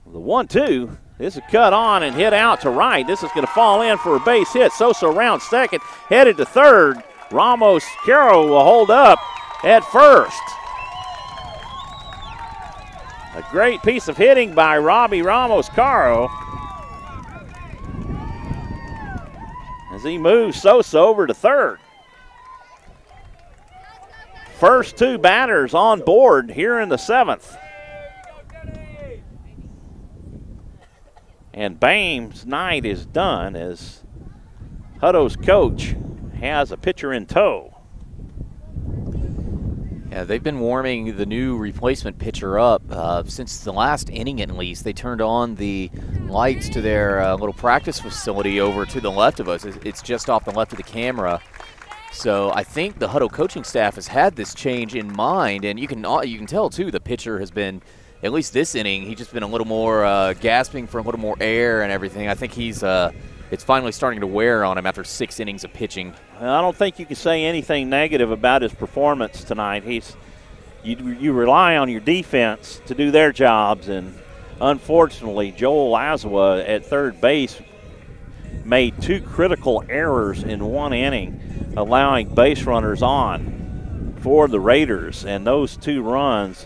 The 1-2, this is cut on and hit out to right. This is going to fall in for a base hit. Sosa around second, headed to third. Ramos-Caro will hold up at first. A great piece of hitting by Robbie Ramos-Caro as he moves Sosa over to third. First two batters on board here in the 7th. And Bain's night is done as Hutto's coach has a pitcher in tow. Yeah, they've been warming the new replacement pitcher up since the last inning at least. They turned on the lights to their little practice facility over to the left of us. It's just off the left of the camera. So I think the Hutto coaching staff has had this change in mind, and you can tell too the pitcher has been, at least this inning, he's just been a little more gasping for a little more air and everything. I think he's it's finally starting to wear on him after 6 innings of pitching. I don't think you can say anything negative about his performance tonight. You rely on your defense to do their jobs, and unfortunately, Joel Lazoa at third base made 2 critical errors in 1 inning, allowing base runners on for the Raiders, and those 2 runs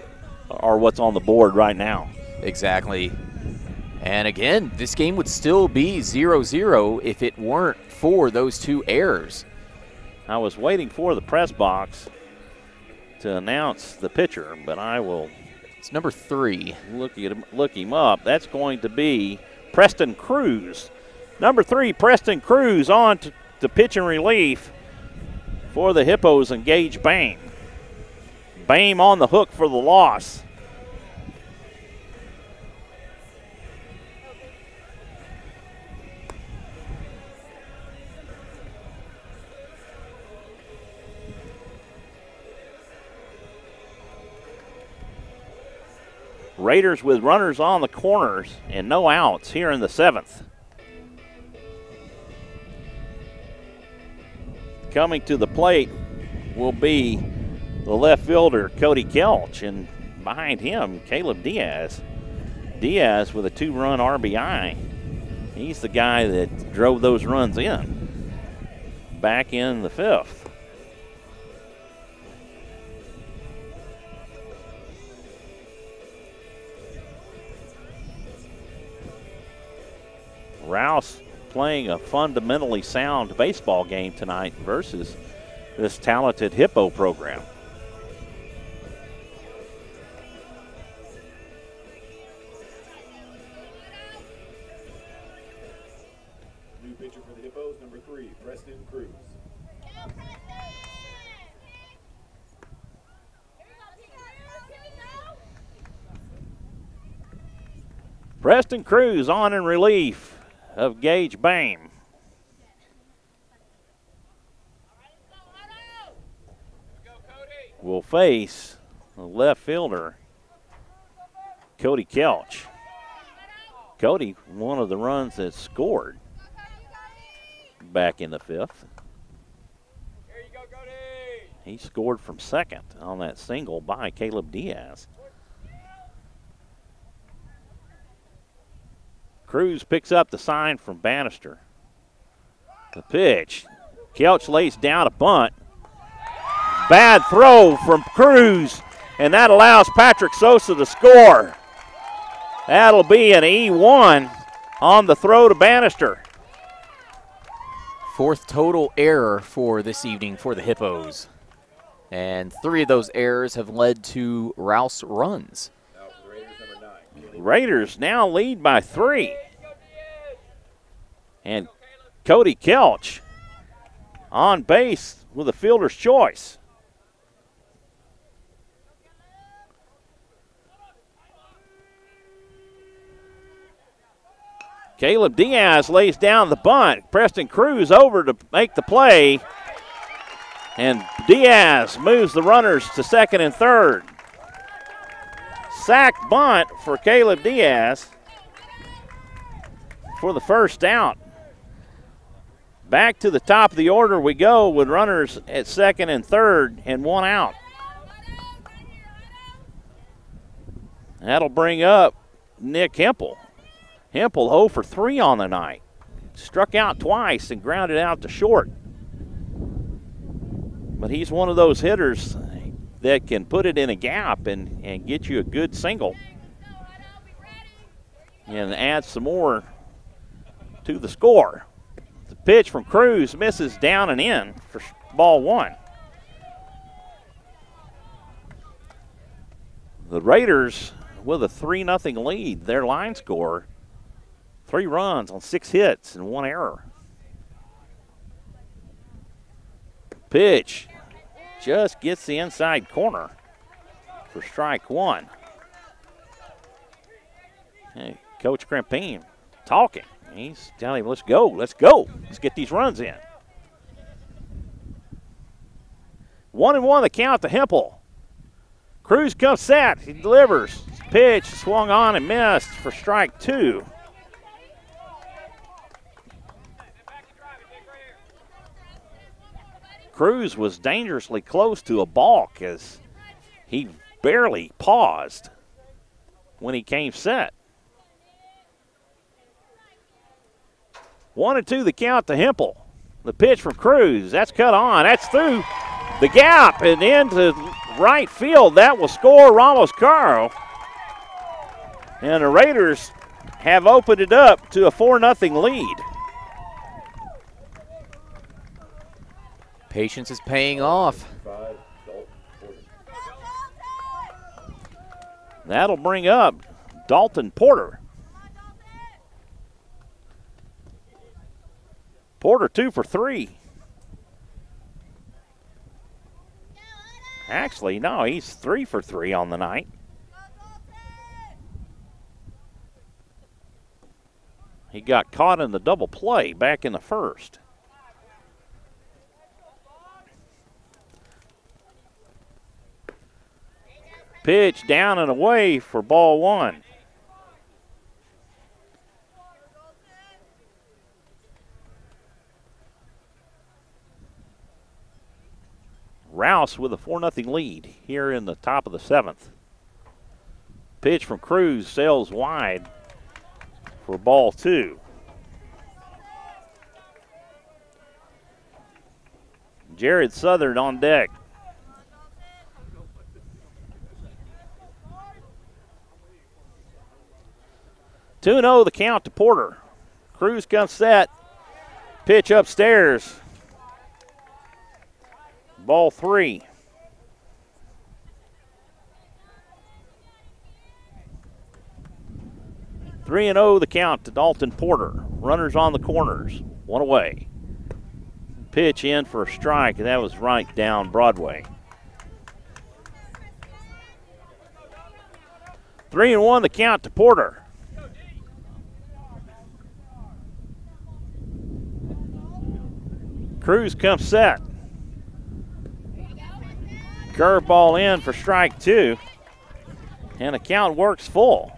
are what's on the board right now. Exactly. And again, this game would still be 0-0 if it weren't for those 2 errors. I was waiting for the press box to announce the pitcher, but I will. It's number 3. Look him up. That's going to be Preston Cruz. Number 3, Preston Cruz on to pitch in relief for the Hippos and Gage Bain. Bain on the hook for the loss. Raiders with runners on the corners and no outs here in the 7th. Coming to the plate will be the left fielder, Cody Kelch, and behind him, Caleb Diaz. Diaz with a 2-run RBI. He's the guy that drove those runs in. Back in the 5th. Rouse playing a fundamentally sound baseball game tonight versus this talented Hippo program. New pitcher for the Hippos, number 3, Preston Cruz. Preston Cruz on in relief of Gage Bame. Will face the left fielder, Cody Kelch. Cody, one of the runs that scored back in the 5th. He scored from second on that single by Caleb Diaz. Cruz picks up the sign from Bannister. The pitch. Kelch lays down a bunt. Bad throw from Cruz, and that allows Patrick Sosa to score. That'll be an E1 on the throw to Bannister. 4th total error for this evening for the Hippos. And 3 of those errors have led to Rouse runs. Raiders now lead by 3. And Cody Kelch on base with a fielder's choice. Caleb Diaz lays down the bunt. Preston Cruz over to make the play. And Diaz moves the runners to second and third. Sack bunt for Caleb Diaz for the first out. Back to the top of the order we go with runners at second and third and 1 out. That'll bring up Nick Hempel. Hempel 0 for 3 on the night. Struck out twice and grounded out to short. But he's one of those hitters that can put it in a gap and get you a good single. And add some more to the score. The pitch from Cruz misses down and in for ball 1. The Raiders with a 3-0 lead. Their line score, 3 runs on 6 hits and 1 error. Pitch just gets the inside corner for strike 1. Hey, Coach Crimpine talking. He's telling him, let's go. Let's get these runs in. 1-1 the count to Hempel. Cruz comes set. He delivers. Pitch swung on and missed for strike 2. Cruz was dangerously close to a balk as he barely paused when he came set. 1-2 the count to Hempel. The pitch from Cruz. That's cut on. That's through the gap and into right field. That will score Ramos Caro. And the Raiders have opened it up to a 4-0 lead. Patience is paying off. That'll bring up Dalton Porter. Porter 2 for 3. Actually, no, he's 3 for 3 on the night. He got caught in the double play back in the first. Pitch down and away for ball 1. Rouse with a 4-0 lead here in the top of the 7th. Pitch from Cruz sails wide for ball 2. Jared Southern on deck. Two 2-0 the count to Porter. Cruz comes set. Pitch upstairs. Ball 3. Three 3-0 the count to Dalton Porter. Runners on the corners. One away. Pitch in for a strike, and that was right down Broadway. 3-1 the count to Porter. Cruz comes set. Curveball in for strike 2, and the count works full.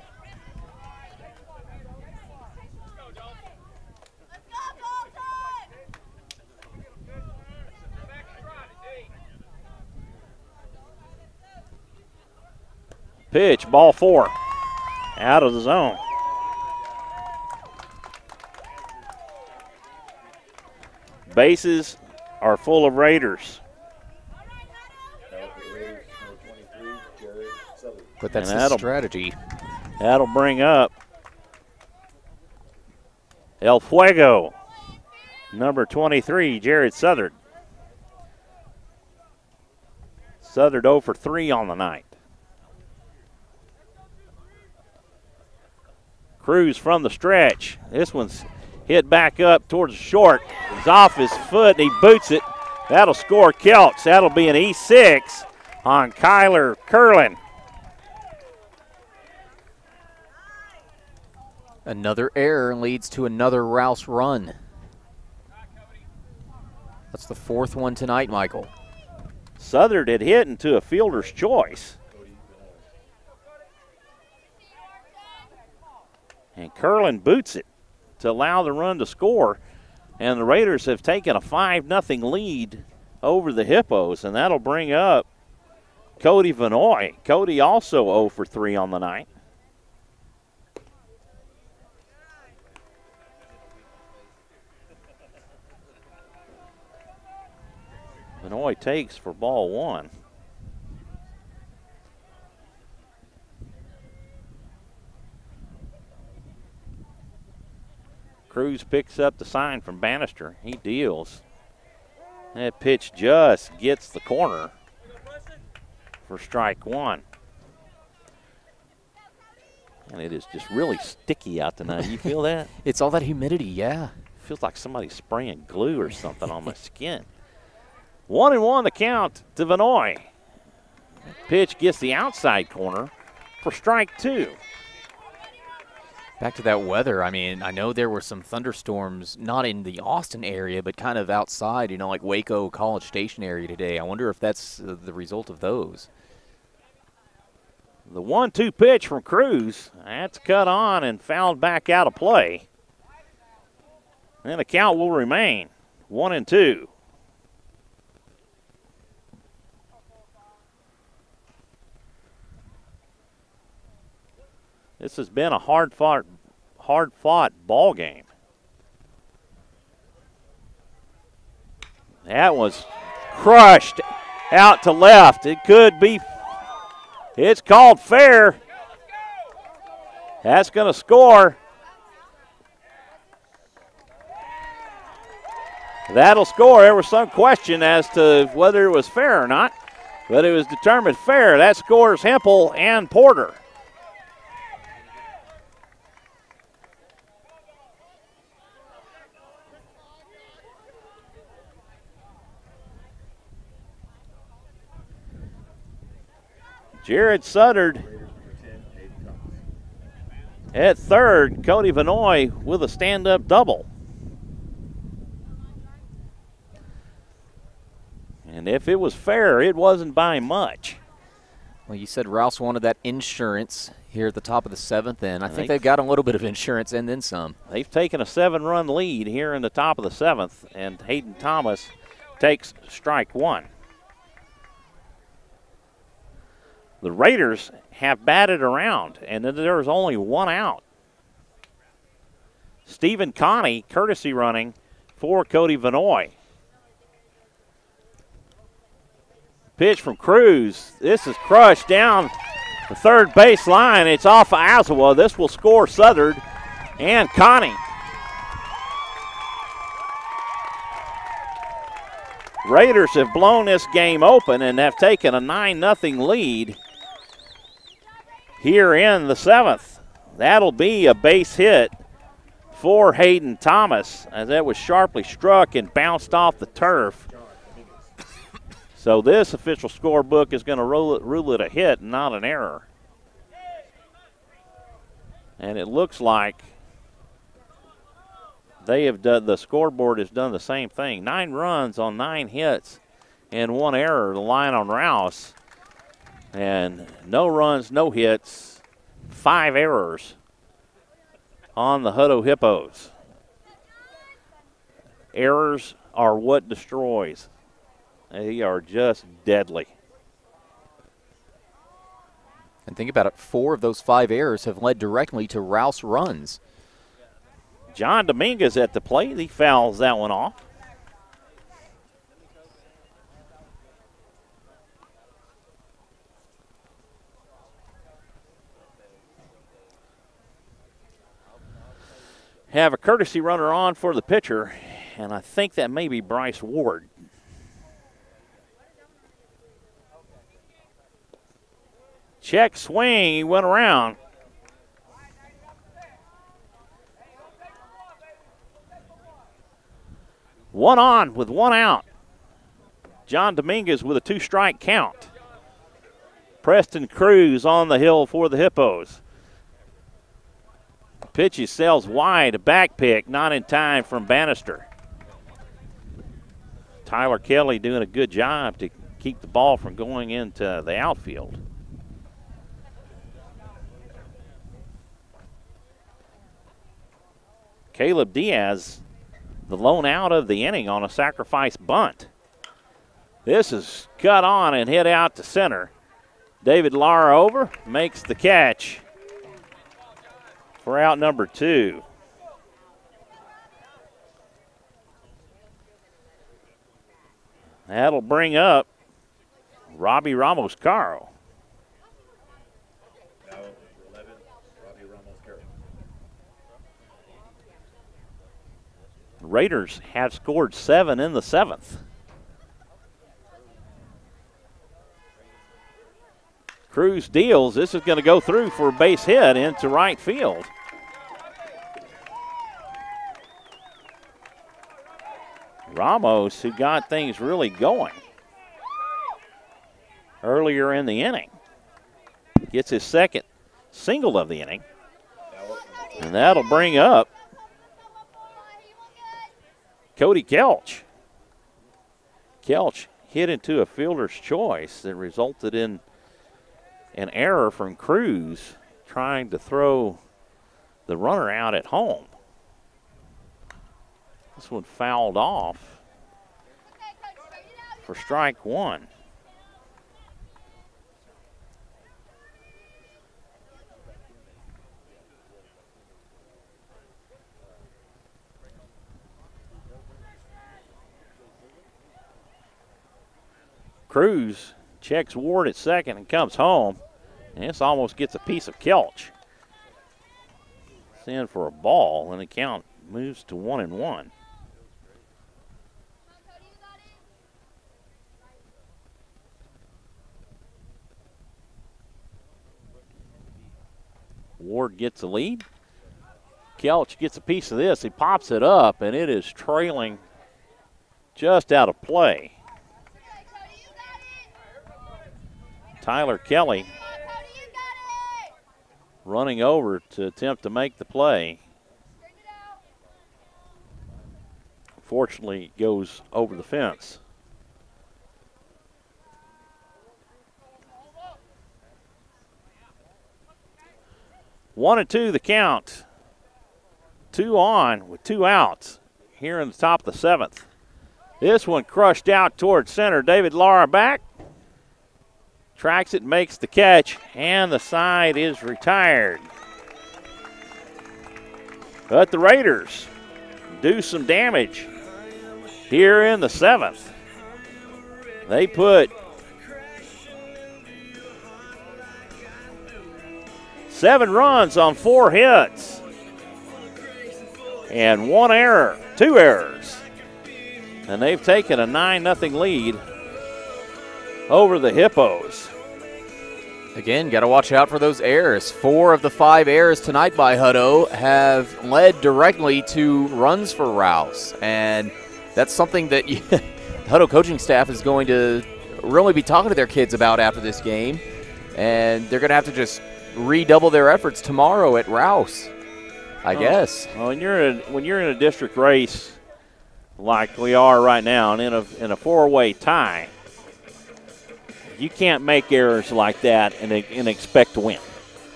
Pitch, ball 4, out of the zone. Bases are full of Raiders. But that's the strategy. That'll bring up El Fuego, number 23, Jared Southard. Southard 0 for 3 on the night. Cruz from the stretch. This one's hit back up towards the short. He's off his foot and he boots it. That'll score Kelts. That'll be an E6 on Kyler Curlin. Another error leads to another Rouse run. That's the 4th one tonight, Michael. Southard had hit into a fielder's choice. And Curlin boots it to allow the run to score. And the Raiders have taken a 5-0 lead over the Hippos, and that'll bring up Cody Vanoy. Cody also 0 for 3 on the night. Vanoy takes for ball 1. Cruz picks up the sign from Bannister. He deals. That pitch just gets the corner for strike 1. And it is just really sticky out tonight. You feel that? It's all that humidity, yeah. Feels like somebody's spraying glue or something on my skin. 1-1 the count to Vanoy. Pitch gets the outside corner for strike 2. Back to that weather, I mean, I know there were some thunderstorms, not in the Austin area, but kind of outside, you know, like Waco, College Station area today. I wonder if that's the result of those. The 1-2 pitch from Cruz, that's cut on and fouled back out of play. And the count will remain 1-2. This has been a hard-fought ball game. That was crushed out to left. It could be. It's called fair. That's going to score. That'll score. There was some question as to whether it was fair or not, but it was determined fair. That scores Hempel and Porter. Jared Southard at third. Cody Vanoy with a stand-up double. And if it was fair, it wasn't by much. Well, you said Rouse wanted that insurance here at the top of the 7th, and I think they've got a little bit of insurance and then some. They've taken a 7-run lead here in the top of the 7th, and Hayden Thomas takes strike 1. The Raiders have batted around, and then there's only one out. Stephen Connie, courtesy running for Cody Vanoy. Pitch from Cruz. This is crushed down the third base line. It's off of Azawa. This will score Southern and Connie. Raiders have blown this game open and have taken a 9-0 lead here in the 7th. That'll be a base hit for Hayden Thomas, as that was sharply struck and bounced off the turf. So this official scorebook is going to rule it a hit, not an error. And it looks like they have done, the scoreboard has done the same thing. 9 runs on 9 hits and 1 error, the line on Rouse. And no runs, no hits, 5 errors on the Hutto Hippos. Errors are what destroys. They are just deadly. And think about it, 4 of those 5 errors have led directly to Rouse runs. John Dominguez at the plate. He fouls that one off. Have a courtesy runner on for the pitcher, and I think that may be Bryce Ward. Check swing, he went around. One on with 1 out. John Dominguez with a 2-strike count. Preston Cruz on the hill for the Hippos. Pitch he sails wide, a back pick, not in time from Bannister. Tyler Kelly doing a good job to keep the ball from going into the outfield. Caleb Diaz, the lone out of the inning on a sacrifice bunt. This is cut on and hit out to center. David Lara over, makes the catch for out number 2. That'll bring up Robbie Ramos-Caro. Raiders have scored 7 in the 7th. Cruz deals. This is going to go through for a base hit into right field. Ramos, who got things really going earlier in the inning, gets his second single of the inning. And that'll bring up Cody Kelch. Kelch hit into a fielder's choice that resulted in an error from Cruz trying to throw the runner out at home. This one fouled off for strike 1. Cruz checks Ward at second and comes home. And this almost gets a piece of Kelch. It's in for a ball, and the count moves to 1-1. Ward gets the lead. Kelch gets a piece of this. He pops it up, and it is trailing just out of play. Tyler Kelly running over to attempt to make the play. Fortunately, it goes over the fence. One and two the count. 2 on with 2 outs here in the top of the 7th. This one crushed out towards center. David Lara back. tracks it, makes the catch, and the side is retired. But the Raiders do some damage here in the 7th. They put 7 runs on 4 hits and 1 error, 2 errors. And they've taken a 9-0 lead over the Hippos. Again, got to watch out for those errors. 4 of the 5 errors tonight by Hutto have led directly to runs for Rouse. And that's something that the Hutto coaching staff is going to really be talking to their kids about after this game. And they're going to have to just redouble their efforts tomorrow at Rouse, I guess. Well, when you're in a district race like we are right now and in a 4-way tie, you can't make errors like that and expect to win.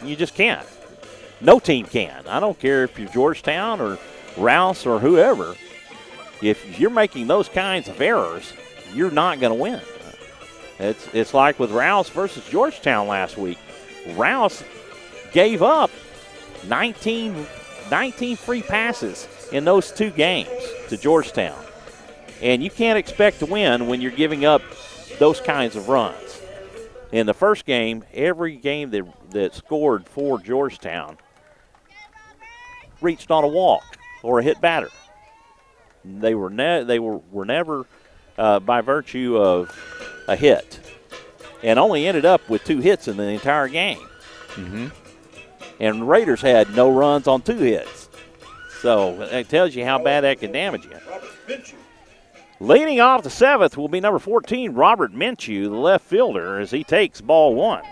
You just can't. No team can. I don't care if you're Georgetown or Rouse or whoever. If you're making those kinds of errors, you're not going to win. It's like with Rouse versus Georgetown last week. Rouse gave up 19 free passes in those 2 games to Georgetown. And you can't expect to win when you're giving up those kinds of runs. In the first game, every game that scored for Georgetown reached on a walk or a hit batter. They were never by virtue of a hit, and only ended up with 2 hits in the entire game. Mm-hmm. And the Raiders had no runs on 2 hits. So it tells you how bad that can damage you. Leading off the 7th will be number 14, Robert Minshew, the left fielder, as he takes ball 1.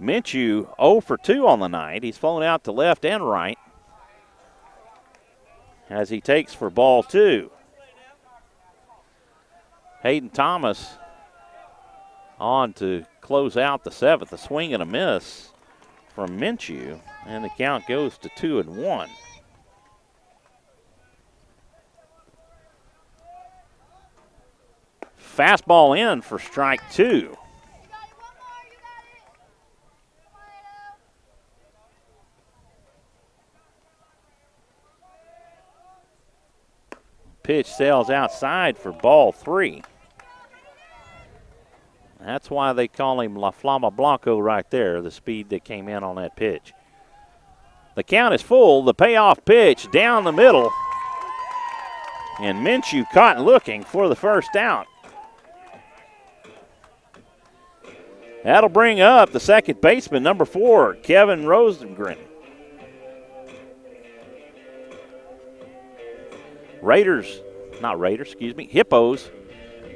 Minshew 0 for 2 on the night. He's flown out to left and right as he takes for ball 2. Hayden Thomas on to close out the 7th. A swing and a miss from Minshew, and the count goes to 2-1. Fastball in for strike 2. Pitch sails outside for ball 3. That's why they call him La Flama Blanco right there, the speed that came in on that pitch. The count is full. The payoff pitch down the middle. And Minshew caught looking for the first out. That'll bring up the second baseman, number 4, Kevin Rosengren. Hippos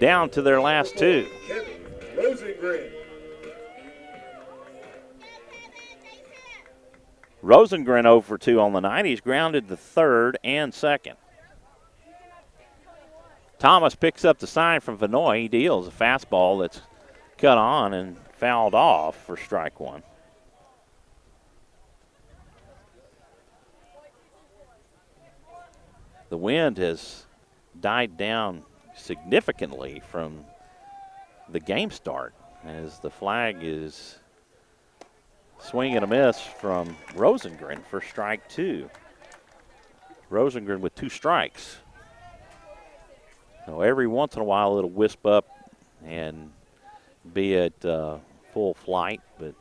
down to their last 2. Kevin Rosengren. Rosengren 0 for 2 on the night. He's grounded to third and second. Thomas picks up the sign from Vinoy. He deals a fastball that's cut on and fouled off for strike 1. The wind has died down significantly from the game start as the flag is swing and a miss from Rosengren for strike 2. Rosengren with 2 strikes. Now every once in a while it'll wisp up and be at full flight, but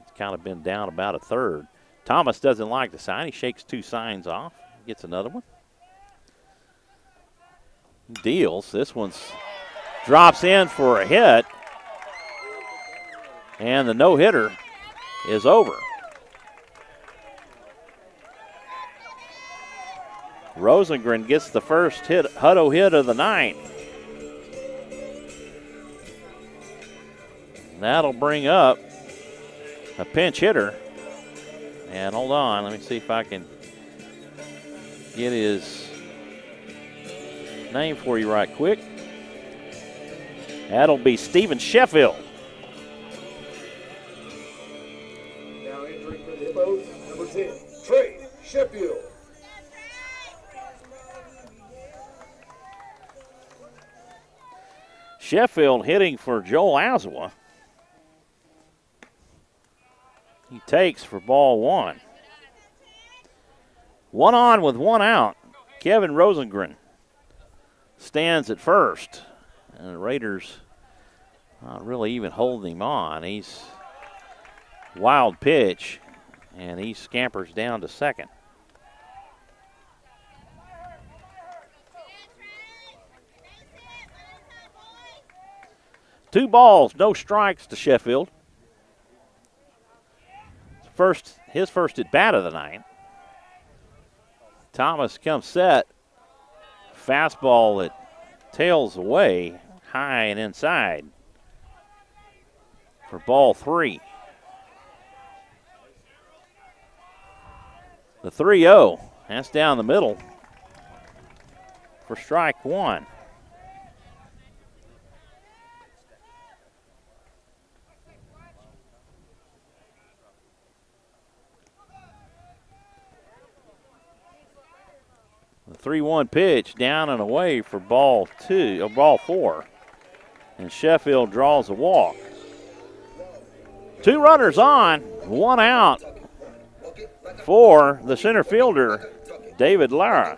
it's kind of been down about a third. Thomas doesn't like the sign. He shakes 2 signs off, gets another one. Deals. This one's drops in for a hit. And the no-hitter is over. Rosengren gets the first Hutto hit of the night. That'll bring up a pinch hitter. And hold on, let me see if I can get his name for you right quick. That'll be Steven Sheffield. Now entering for the Hippos, number 10, Trey Sheffield. Sheffield hitting for Joel Azawa. He takes for ball one. 1 on with 1 out. Kevin Rosengren stands at first. And the Raiders not really even holding him on. He's wild pitch, and he scampers down to second. Two balls, no strikes to Sheffield. His first at bat of the night. Thomas comes set. Fastball that tails away high and inside for ball 3. The 3-0. That's down the middle for strike 1. The 3-1 pitch down and away for ball 4. And Sheffield draws a walk. 2 runners on, 1 out for the center fielder, David Lara.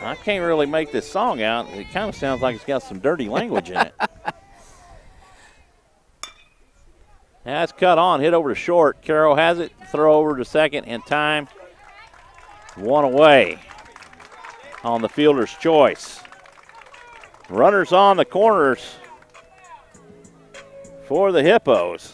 I can't really make this song out. It kind of sounds like it's got some dirty language in it. That's cut on, hit over to short. Carroll has it, throw over to second in time. 1 away on the fielder's choice. Runners on the corners for the Hippos.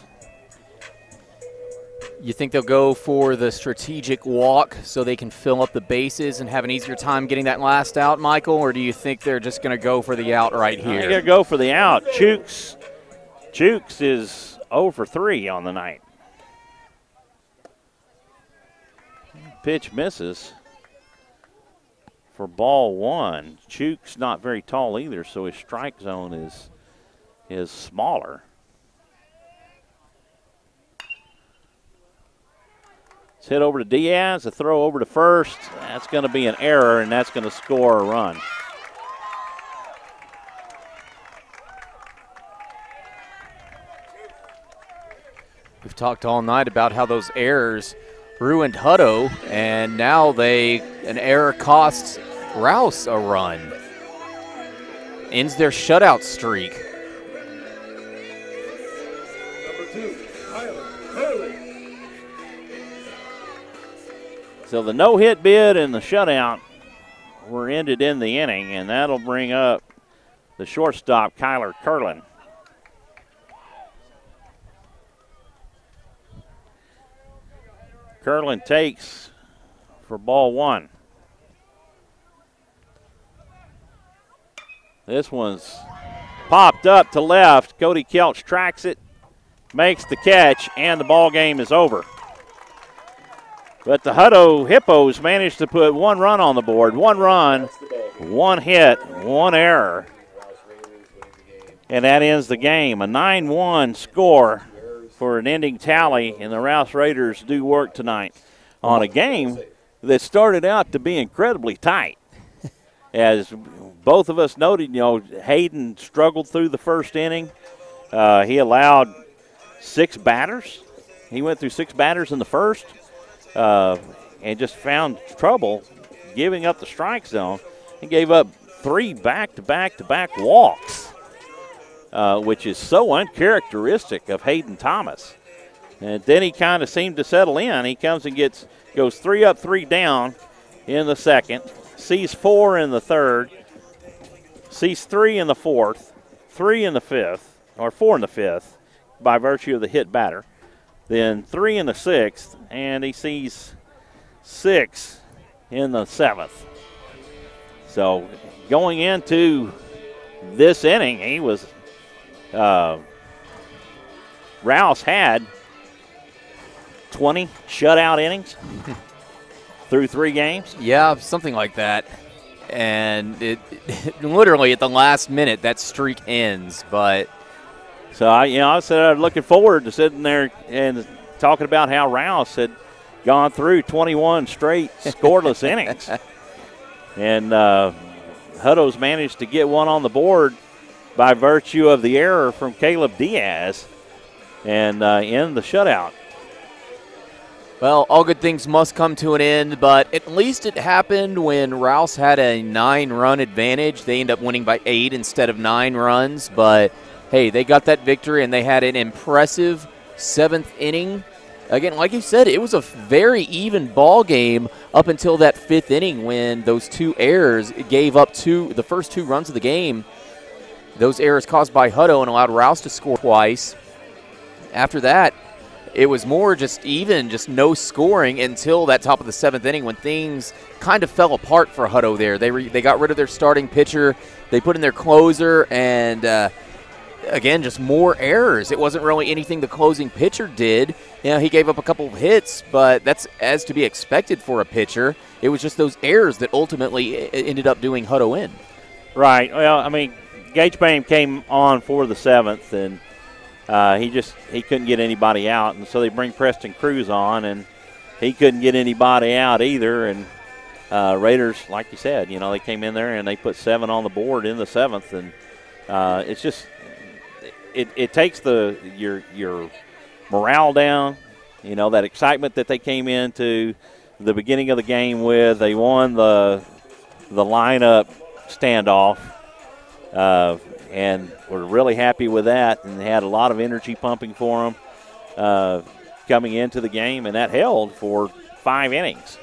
You think they'll go for the strategic walk so they can fill up the bases and have an easier time getting that last out, Michael? Or do you think they're just going to go for the out right here? They're going to go for the out. Chooks is 0 for 3 on the night. Pitch misses for ball 1. Chooks not very tall either, so his strike zone is smaller. It's hit over to Diaz, a throw over to first. That's going to be an error, and that's going to score a run. We've talked all night about how those errors ruined Hutto, and now an error costs Rouse a run. Ends their shutout streak. Number 2, Hurley. So the no-hit bid and the shutout were ended in the inning, and that'll bring up the shortstop, Kyler Curlin. Curlin takes for ball 1. This one's popped up to left. Cody Kelch tracks it, makes the catch, and the ball game is over. But the Hutto Hippos managed to put 1 run on the board. 1 run, 1 hit, 1 error. And that ends the game. A 9-1 score for an ending tally, and the Rouse Raiders do work tonight on a game that started out to be incredibly tight. As both of us noted, Hayden struggled through the first inning. He allowed 6 batters. He went through 6 batters in the first and just found trouble giving up the strike zone. He gave up 3 back-to-back walks, which is so uncharacteristic of Hayden Thomas. And then he kind of seemed to settle in. He comes and goes 3 up, 3 down in the second, sees 4 in the third, sees 3 in the fourth, 3 in the fifth, or 4 in the fifth by virtue of the hit batter, then 3 in the sixth, and he sees 6 in the seventh. So going into this inning, he was Rouse had 20 shutout innings through 3 games. Yeah, something like that. And it literally at the last minute that streak ends. But so I said I was looking forward to sitting there and talking about how Rouse had gone through 21 straight scoreless innings. And Hutto's managed to get one on the board by virtue of the error from Caleb Diaz and end the shutout. Well, all good things must come to an end, but at least it happened when Rouse had a 9-run advantage. They ended up winning by 8 instead of 9 runs, but hey, they got that victory, and they had an impressive 7th inning. Again, like you said, it was a very even ball game up until that 5th inning when those 2 errors gave up the first 2 runs of the game. Those errors caused by Hutto and allowed Rouse to score twice. After that, it was more just even, just no scoring until that top of the 7th inning when things kind of fell apart for Hutto there. They got rid of their starting pitcher. They put in their closer, and again, just more errors. It wasn't really anything the closing pitcher did. You know, he gave up a couple of hits, but that's as to be expected for a pitcher. It was just those errors that ultimately ended up doing Hutto in. Right. Well, I mean, Gage Bame came on for the 7th, and he couldn't get anybody out, and so they bring Preston Cruz on, and he couldn't get anybody out either. And Raiders, like you said, you know, they came in there and they put 7 on the board in the 7th, and it's just it takes your morale down. You know, that excitement that they came into the beginning of the game with. They won the lineup standoff. And we're really happy with that, and they had a lot of energy pumping for them coming into the game, and that held for 5 innings.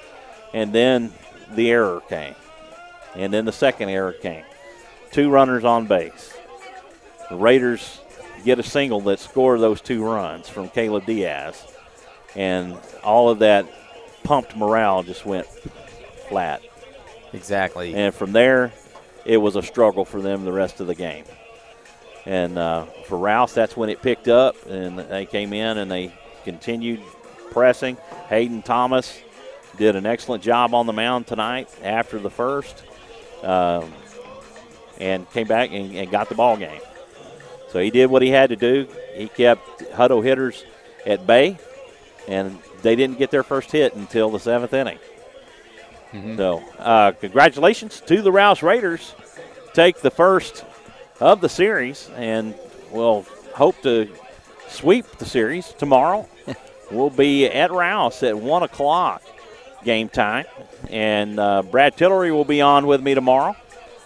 And then the error came, and then the second error came. 2 runners on base. The Raiders get a single that scored those 2 runs from Caleb Diaz, and all of that pumped morale just went flat. Exactly. And from there, it was a struggle for them the rest of the game. And for Rouse, that's when it picked up, and they came in and they continued pressing. Hayden Thomas did an excellent job on the mound tonight after the first, and came back and got the ball game. So he did what he had to do. He kept Hutto hitters at bay, and they didn't get their first hit until the 7th inning. Mm-hmm. So congratulations to the Rouse Raiders. Take the first of the series, and we'll hope to sweep the series tomorrow. We'll be at Rouse at 1 o'clock game time, and Brad Tillery will be on with me tomorrow.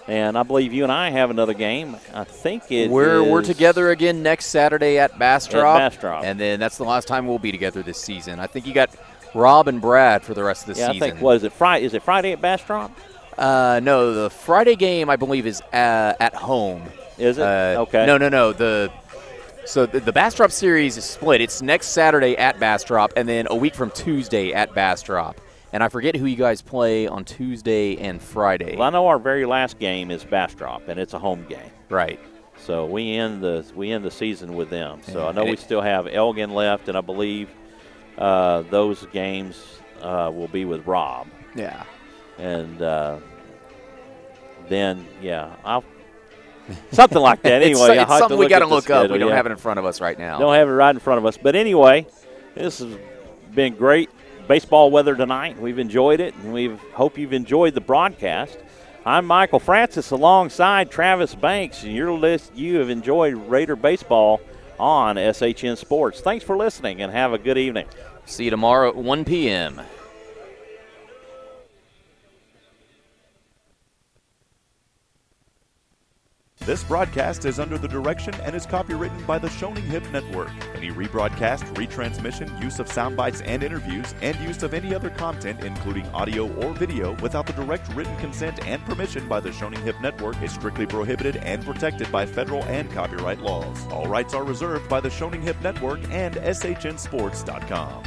And I believe you and I have another game. I think we're together again next Saturday at Bastrop. At Bastrop. And then that's the last time we'll be together this season. I think you got Rob and Brad for the rest of the season. I think, is it Friday at Bastrop? No, the Friday game, I believe, is at home. Is it? Okay. No. So the Bastrop series is split. It's next Saturday at Bastrop, and then a week from Tuesday at Bastrop. And I forget who you guys play on Tuesday and Friday. Well, I know our very last game is Bastrop, and it's a home game. Right. So we end the season with them. So I know we still have Elgin left, and I believe those games will be with Rob. Yeah. And then, I'll something like that. Anyway, it's something we got to look up. We don't have it in front of us right now. Don't have it right in front of us. But anyway, this has been great baseball weather tonight. We've enjoyed it, and we hope you've enjoyed the broadcast. I'm Michael Francis alongside Travis Banks, and you have enjoyed Raider baseball on SHN Sports. Thanks for listening, and have a good evening. See you tomorrow at 1 p.m. This broadcast is under the direction and is copywritten by the Shoning Hip Network. Any rebroadcast, retransmission, use of sound bites and interviews, and use of any other content, including audio or video, without the direct written consent and permission by the Shoning Hip Network is strictly prohibited and protected by federal and copyright laws. All rights are reserved by the Shoning Hip Network and SHNSports.com.